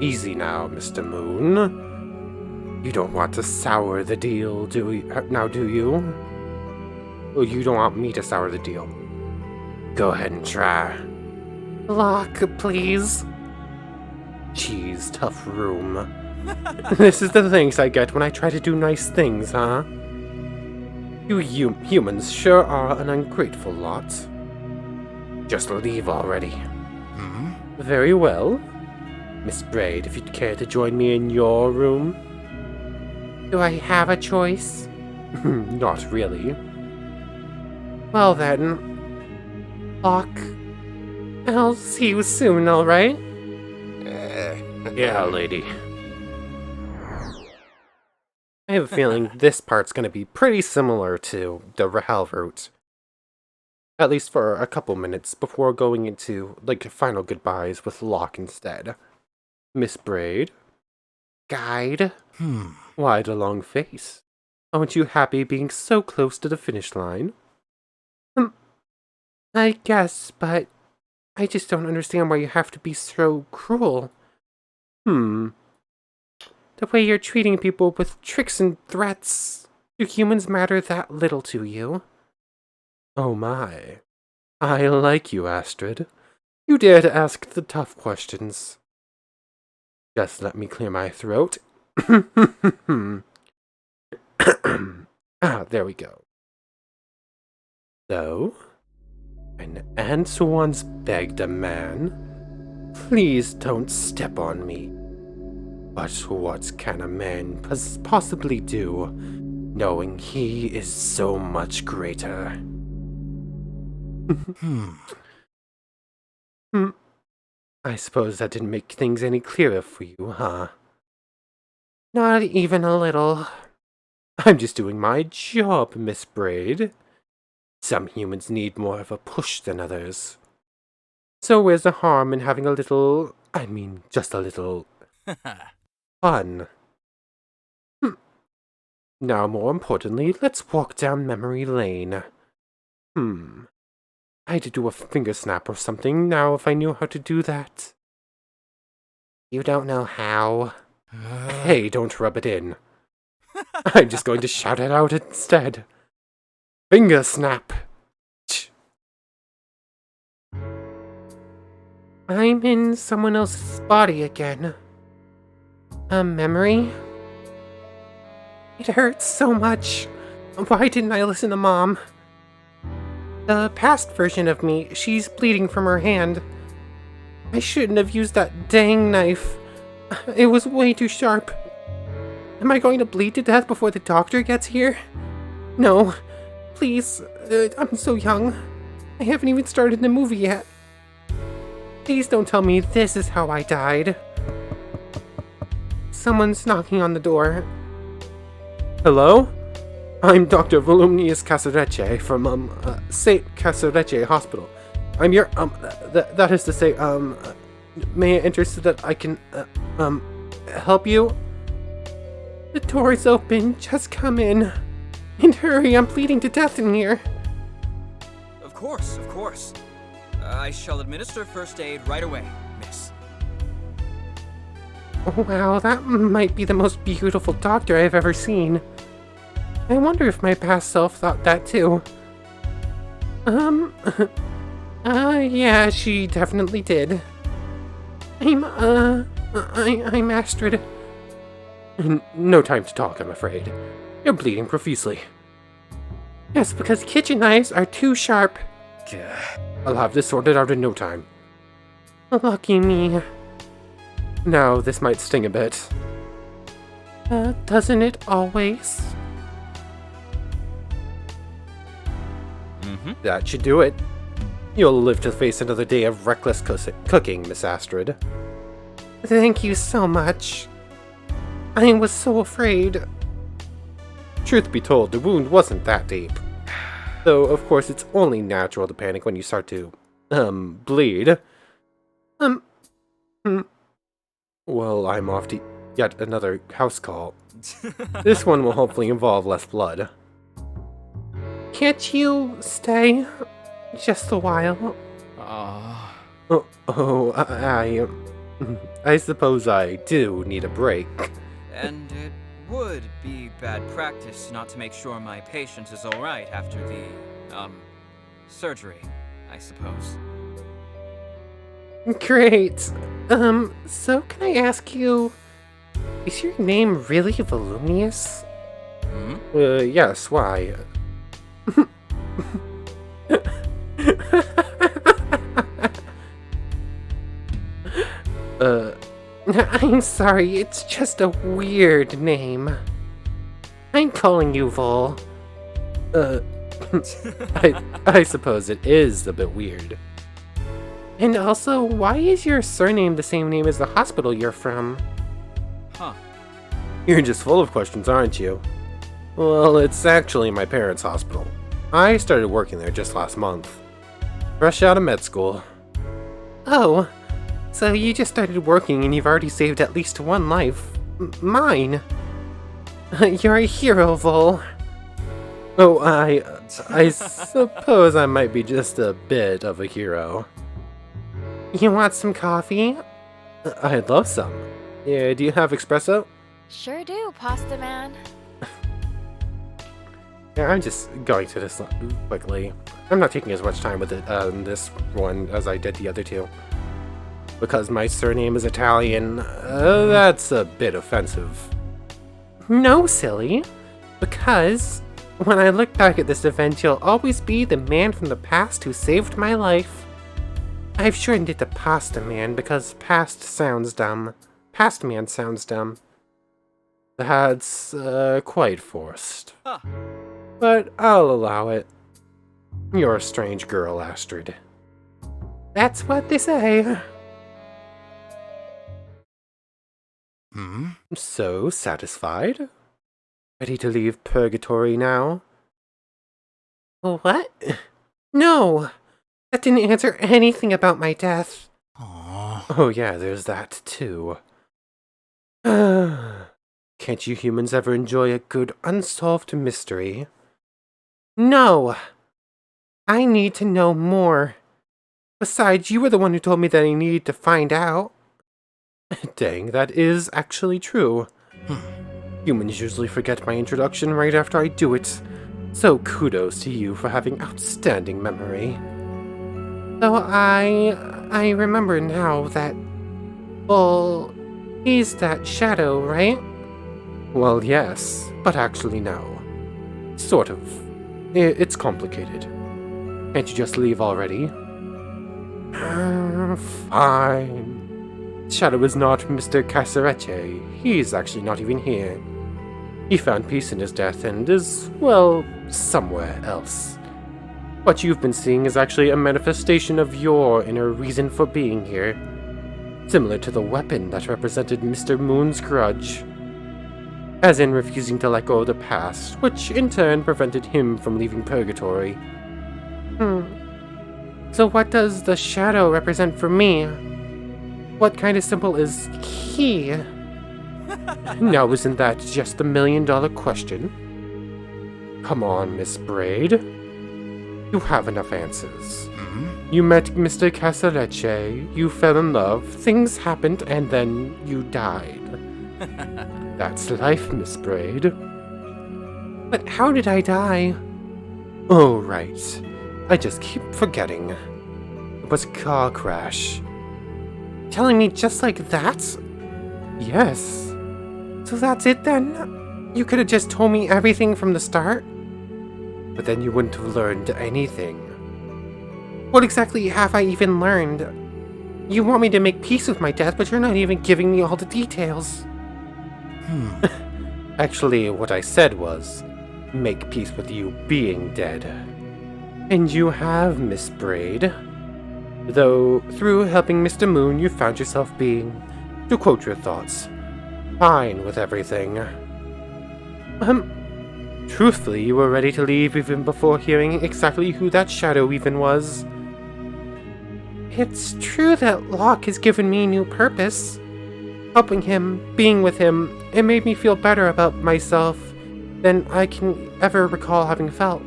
Easy now, Mr. Moon. You don't want to sour the deal, do you? Well, you don't want me to sour the deal. Go ahead and try. Lock, please. Jeez, tough room. This is the things I get when I try to do nice things, huh? You humans sure are an ungrateful lot. Just leave already. Very well. Miss Braid, if you'd care to join me in your room. Do I have a choice? Not really. Well then, Locke, I'll see you soon, alright? Yeah, lady. I have a feeling this part's gonna be pretty similar to the Rahel route. At least for a couple minutes before going into, like, final goodbyes with Locke instead. Miss Braid? Guide? Why the long face? Aren't you happy being so close to the finish line? I guess, but I just don't understand why you have to be so cruel. The way you're treating people with tricks and threats. Do humans matter that little to you? Oh my. I like you, Astrid. You dare to ask the tough questions. Just let me clear my throat. There we go. So, an ant once begged a man, please don't step on me. But what can a man possibly do, knowing he is so much greater? I suppose that didn't make things any clearer for you, huh? Not even a little. I'm just doing my job, Miss Braid. Some humans need more of a push than others. So where's the harm in having a little, just a little fun? Now, more importantly, let's walk down memory lane. I had to do a finger snap or something. Now, if I knew how to do that. You don't know how. Hey, don't rub it in. I'm just going to shout it out instead. Finger snap. I'm in someone else's body again. A memory? It hurts so much. Why didn't I listen to Mom? The past version of me, she's bleeding from her hand. I shouldn't have used that dang knife. It was way too sharp. Am I going to bleed to death before the doctor gets here? No. Please. I'm so young. I haven't even started the movie yet. Please don't tell me this is how I died. Someone's knocking on the door. Hello? I'm Dr. Voluminous Casarecce from, St. Casarecce Hospital. I'm your, that is to say, may I enter so that I can, help you? The door is open. Just come in. And hurry, I'm bleeding to death in here. Of course, of course. I shall administer first aid right away, miss. Wow, that might be the most beautiful doctor I've ever seen. I wonder if my past self thought that too. Yeah, she definitely did. I'm Astrid. No time to talk, I'm afraid. You're bleeding profusely. Yes, because kitchen knives are too sharp. I'll have this sorted out in no time. Lucky me. Now, this might sting a bit. Doesn't it always? That should do it. You'll live to face another day of reckless cooking, Miss Astrid. Thank you so much. I was so afraid. Truth be told, the wound wasn't that deep. Though, of course, it's only natural to panic when you start to, bleed. Well, I'm off to yet another house call. This one will hopefully involve less blood. Can't you stay just a while? I suppose I do need a break. And it would be bad practice not to make sure my patient is alright after the, surgery, I suppose. Great. So can I ask you, is your name really Voluminous? Yes, why? I'm sorry, it's just a weird name. I'm calling you Vol. I suppose it is a bit weird. And also, why is your surname the same name as the hospital you're from? Huh. You're just full of questions, aren't you? Well, it's actually my parents' hospital. I started working there just last month. Fresh out of med school. Oh, so you just started working and you've already saved at least one life. Mine. You're a hero, Vol. Oh, I suppose I might be just a bit of a hero. You want some coffee? I'd love some. Yeah, do you have espresso? Sure do, Pasta Man. Yeah, I'm just going to this quickly. I'm not taking as much time with it, this one as I did the other two. Because my surname is Italian, that's a bit offensive. No, silly. Because when I look back at this event, you'll always be the man from the past who saved my life. I've shortened it to Pasta Man because past sounds dumb. Past Man sounds dumb. That's, quite forced. Huh. But I'll allow it. You're a strange girl, Astrid. That's what they say. So satisfied? Ready to leave Purgatory now? What? No! That didn't answer anything about my death. Oh yeah, there's that too. Can't you humans ever enjoy a good unsolved mystery? No! I need to know more. Besides, you were the one who told me that I needed to find out. Dang, that is actually true. Humans usually forget my introduction right after I do it, so kudos to you for having outstanding memory. So I remember now that... Well, he's that shadow, right? Well, yes, but actually no. Sort of. It's complicated. Can't you just leave already? Fine. Shadow is not Mr. Casarecce. He's actually not even here. He found peace in his death and is, well, somewhere else. What you've been seeing is actually a manifestation of your inner reason for being here. Similar to the weapon that represented Mr. Moon's grudge. As in refusing to let go of the past, which in turn prevented him from leaving Purgatory. So what does the shadow represent for me? What kind of symbol is he? Now isn't that just the million-dollar question? Come on, Miss Braid. You have enough answers. You met Mr. Casarecce, you fell in love, things happened, and then you died. That's life, Miss Braid. But how did I die? Oh, right. I just keep forgetting. It was a car crash. Telling me just like that? Yes. So that's it then? You could have just told me everything from the start? But then you wouldn't have learned anything. What exactly have I even learned? You want me to make peace with my death, but you're not even giving me all the details. Actually, what I said was, make peace with you being dead. And you have, Miss Braid. Though, through helping Mr. Moon, you found yourself being, to quote your thoughts, fine with everything. Truthfully, you were ready to leave even before hearing exactly who that shadow even was. It's true that Locke has given me new purpose. Helping him, being with him, it made me feel better about myself than I can ever recall having felt.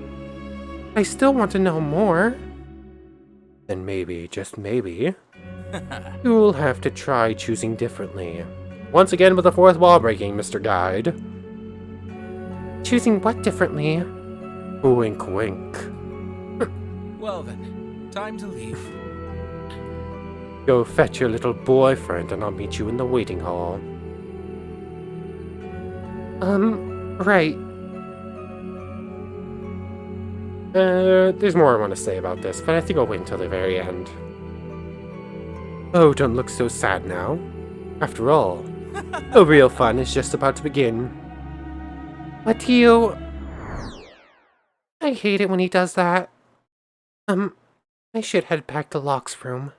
I still want to know more. Then maybe, just maybe, you'll have to try choosing differently. Once again with the fourth wall breaking, Mr. Guide. Choosing what differently? Wink, wink. Well then, time to leave. Go fetch your little boyfriend and I'll meet you in the waiting hall. Right. There's more I want to say about this, but I think I'll wait until the very end. Oh, don't look so sad now. After all, the real fun is just about to begin. What do you... I hate it when he does that. I should head back to Locke's room.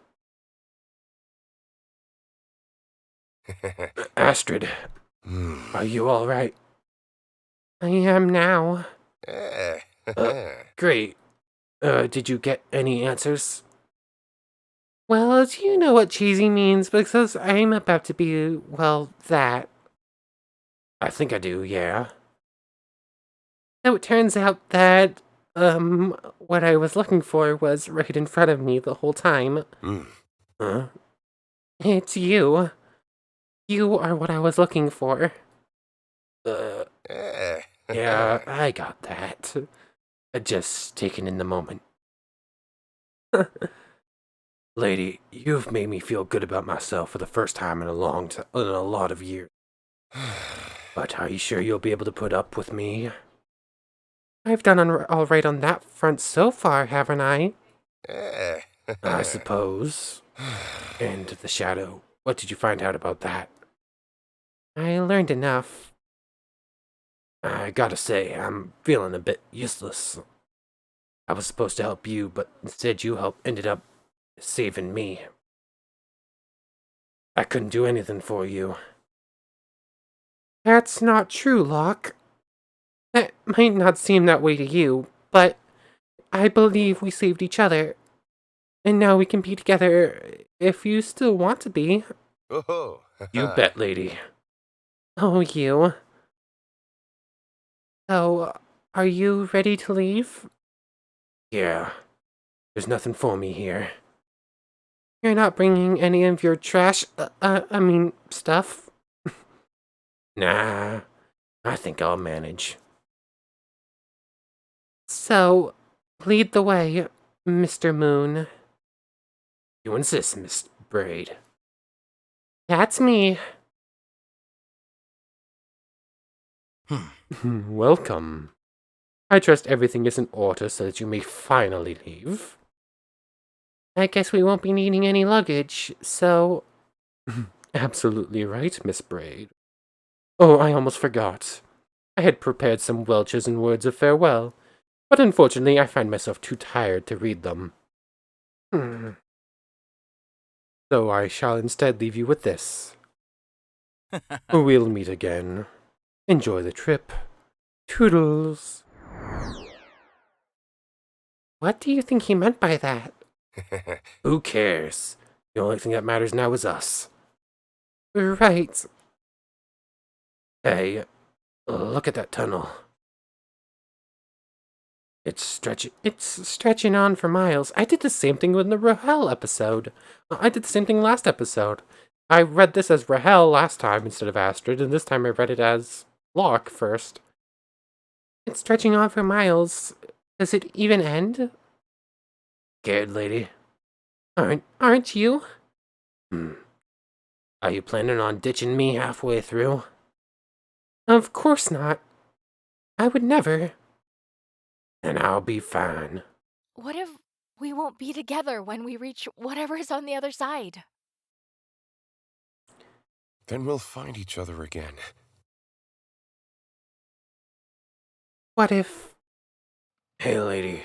Astrid, are you alright? I am now. Great. Did you get any answers? Well, do you know what cheesy means? Because I'm about to be, well, that. I think I do, yeah. So it turns out that, what I was looking for was right in front of me the whole time. Huh? It's you. You are what I was looking for. Yeah, I got that. Just taking in the moment. Lady, you've made me feel good about myself for the first time in a lot of years. But are you sure you'll be able to put up with me? I've done all right on that front so far, haven't I? I suppose. And the shadow, what did you find out about that? I learned enough. I gotta say, I'm feeling a bit useless. I was supposed to help you, but instead ended up saving me. I couldn't do anything for you. That's not true, Locke. That might not seem that way to you, but I believe we saved each other. And now we can be together if you still want to be. You bet, lady. Oh, you. So, are you ready to leave? Yeah. There's nothing for me here. You're not bringing any of your trash, stuff? Nah. I think I'll manage. So, lead the way, Mr. Moon. You insist, Miss Braid. That's me. Welcome. I trust everything is in order so that you may finally leave. I guess we won't be needing any luggage, so... Absolutely right, Miss Braid. Oh, I almost forgot. I had prepared some Welches and words of farewell, but unfortunately I find myself too tired to read them. So I shall instead leave you with this. We'll meet again. Enjoy the trip. Toodles. What do you think he meant by that? Who cares? The only thing that matters now is us. Right. Hey, look at that tunnel. It's stretching on for miles. I did the same thing with the Rahel episode. I did the same thing last episode. I read this as Rahel last time instead of Astrid, and this time I read it as Locke first. It's stretching on for miles. Does it even end? Scared, lady? Aren't you? Are you planning on ditching me halfway through? Of course not. I would never. Then I'll be fine. What if we won't be together when we reach whatever is on the other side? Then we'll find each other again. What if... Hey, lady.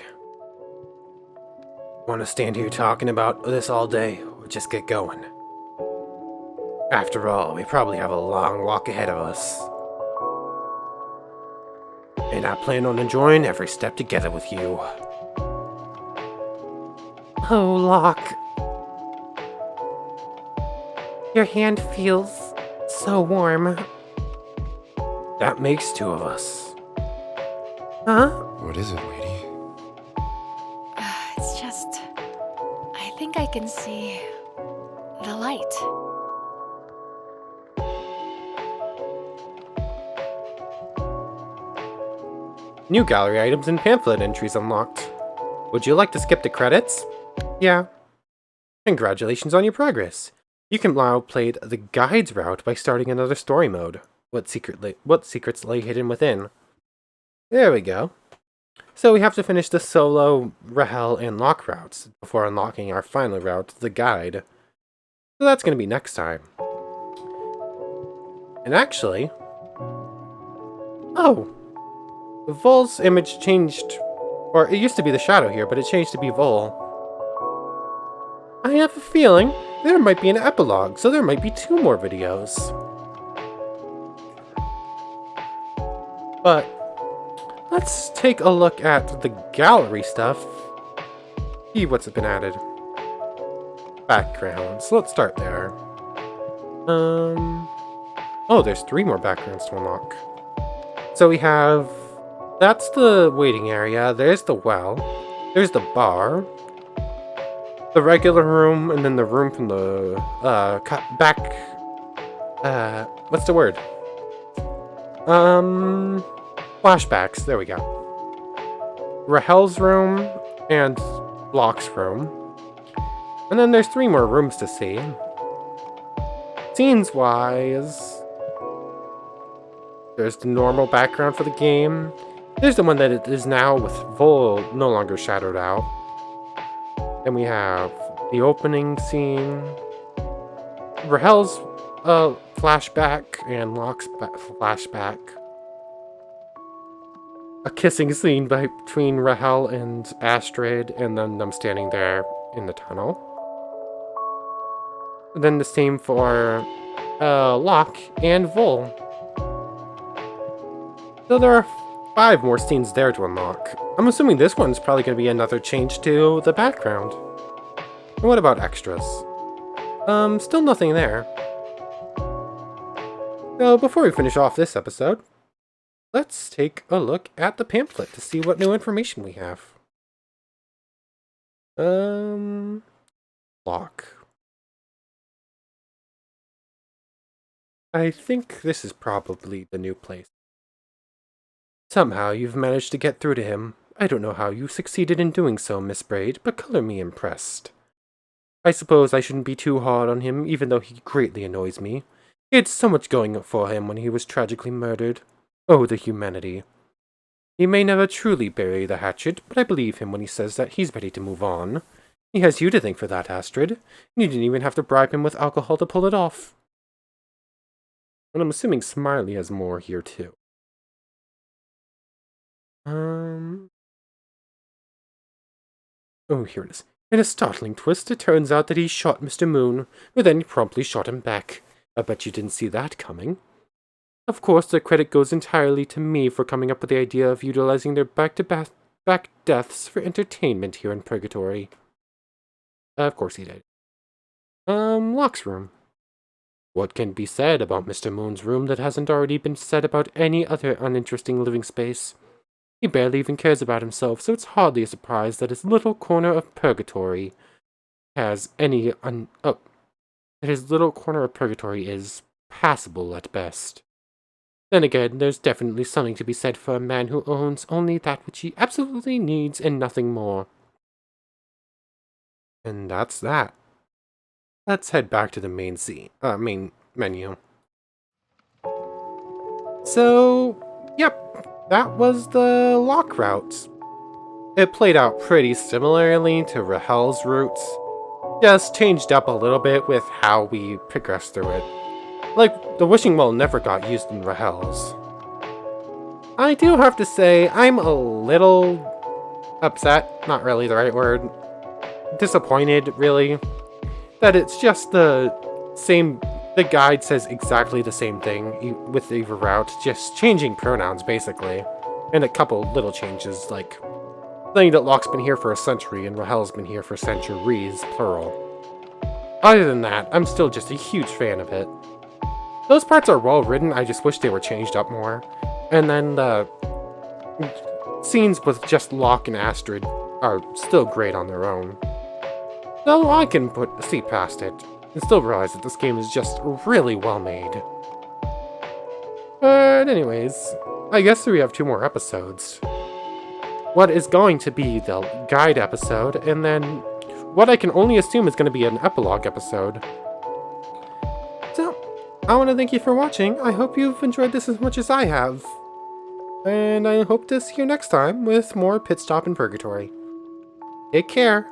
Want to stand here talking about this all day, or just get going? After all, we probably have a long walk ahead of us. And I plan on enjoying every step together with you. Oh, Locke. Your hand feels so warm. That makes two of us. Huh? What is it, lady? It's just... I think I can see... the light. New gallery items and pamphlet entries unlocked. Would you like to skip the credits? Yeah. Congratulations on your progress. You can now play the guides route by starting another story mode. What secrets lay hidden within? There we go. So we have to finish the solo, Rahel, and Locke routes before unlocking our final route, the guide. So that's going to be next time. And actually... Oh! Vol's image changed, or it used to be the shadow here, but it changed to be Vol. I have a feeling there might be an epilogue, so there might be 2 more videos. But let's take a look at the gallery stuff. See what's been added. Backgrounds. Let's start there. Oh, there's 3 more backgrounds to unlock. So we have... That's the waiting area. There's the well. There's the bar. The regular room, and then the room from the, back... what's the word? Flashbacks. There we go. Rahel's room, and Locke's room. And then there's 3 more rooms to see. Scenes-wise... There's the normal background for the game. There's the one that it is now with Vol no longer shadowed out. Then we have the opening scene. Rahel's flashback and Locke's flashback. A kissing scene between Rahel and Astrid, and then them standing there in the tunnel. And then the same for Locke and Vol. So there are 5 more scenes there to unlock. I'm assuming this one's probably going to be another change to the background. And what about extras? Still nothing there. So before we finish off this episode, let's take a look at the pamphlet to see what new information we have. Locke. I think this is probably the new place. Somehow you've managed to get through to him. I don't know how you succeeded in doing so, Miss Braid, but color me impressed. I suppose I shouldn't be too hard on him, even though he greatly annoys me. He had so much going for him when he was tragically murdered. Oh, the humanity. He may never truly bury the hatchet, but I believe him when he says that he's ready to move on. He has you to thank for that, Astrid. You didn't even have to bribe him with alcohol to pull it off. And I'm assuming Smiley has more here, too. Oh, here it is. In a startling twist, it turns out that he shot Mr. Moon, but then promptly shot him back. I bet you didn't see that coming. Of course, the credit goes entirely to me for coming up with the idea of utilizing their back-to-back deaths for entertainment here in Purgatory. Of course he did. Locke's room. What can be said about Mr. Moon's room that hasn't already been said about any other uninteresting living space? He barely even cares about himself, so it's hardly a surprise that his little corner of Purgatory is passable at best. Then again, there's definitely something to be said for a man who owns only that which he absolutely needs and nothing more. And that's that. Let's head back to the main menu. So, yep. That was the Locke route. It played out pretty similarly to Rahel's routes, just changed up a little bit with how we progressed through it. Like, the wishing well never got used in Rahel's. I do have to say, I'm a little upset, not really the right word, disappointed, really, that it's just the same. The guide says exactly the same thing with the route, just changing pronouns, basically. And a couple little changes, like saying that Locke's been here for a century and Rahel's been here for centuries, plural. Other than that, I'm still just a huge fan of it. Those parts are well written, I just wish they were changed up more. And then the scenes with just Locke and Astrid are still great on their own. Though I can see past it, and still realize that this game is just really well made. But anyways, I guess we have 2 more episodes. What is going to be the guide episode, and then what I can only assume is going to be an epilogue episode. So, I want to thank you for watching. I hope you've enjoyed this as much as I have. And I hope to see you next time with more Pitstop in Purgatory. Take care.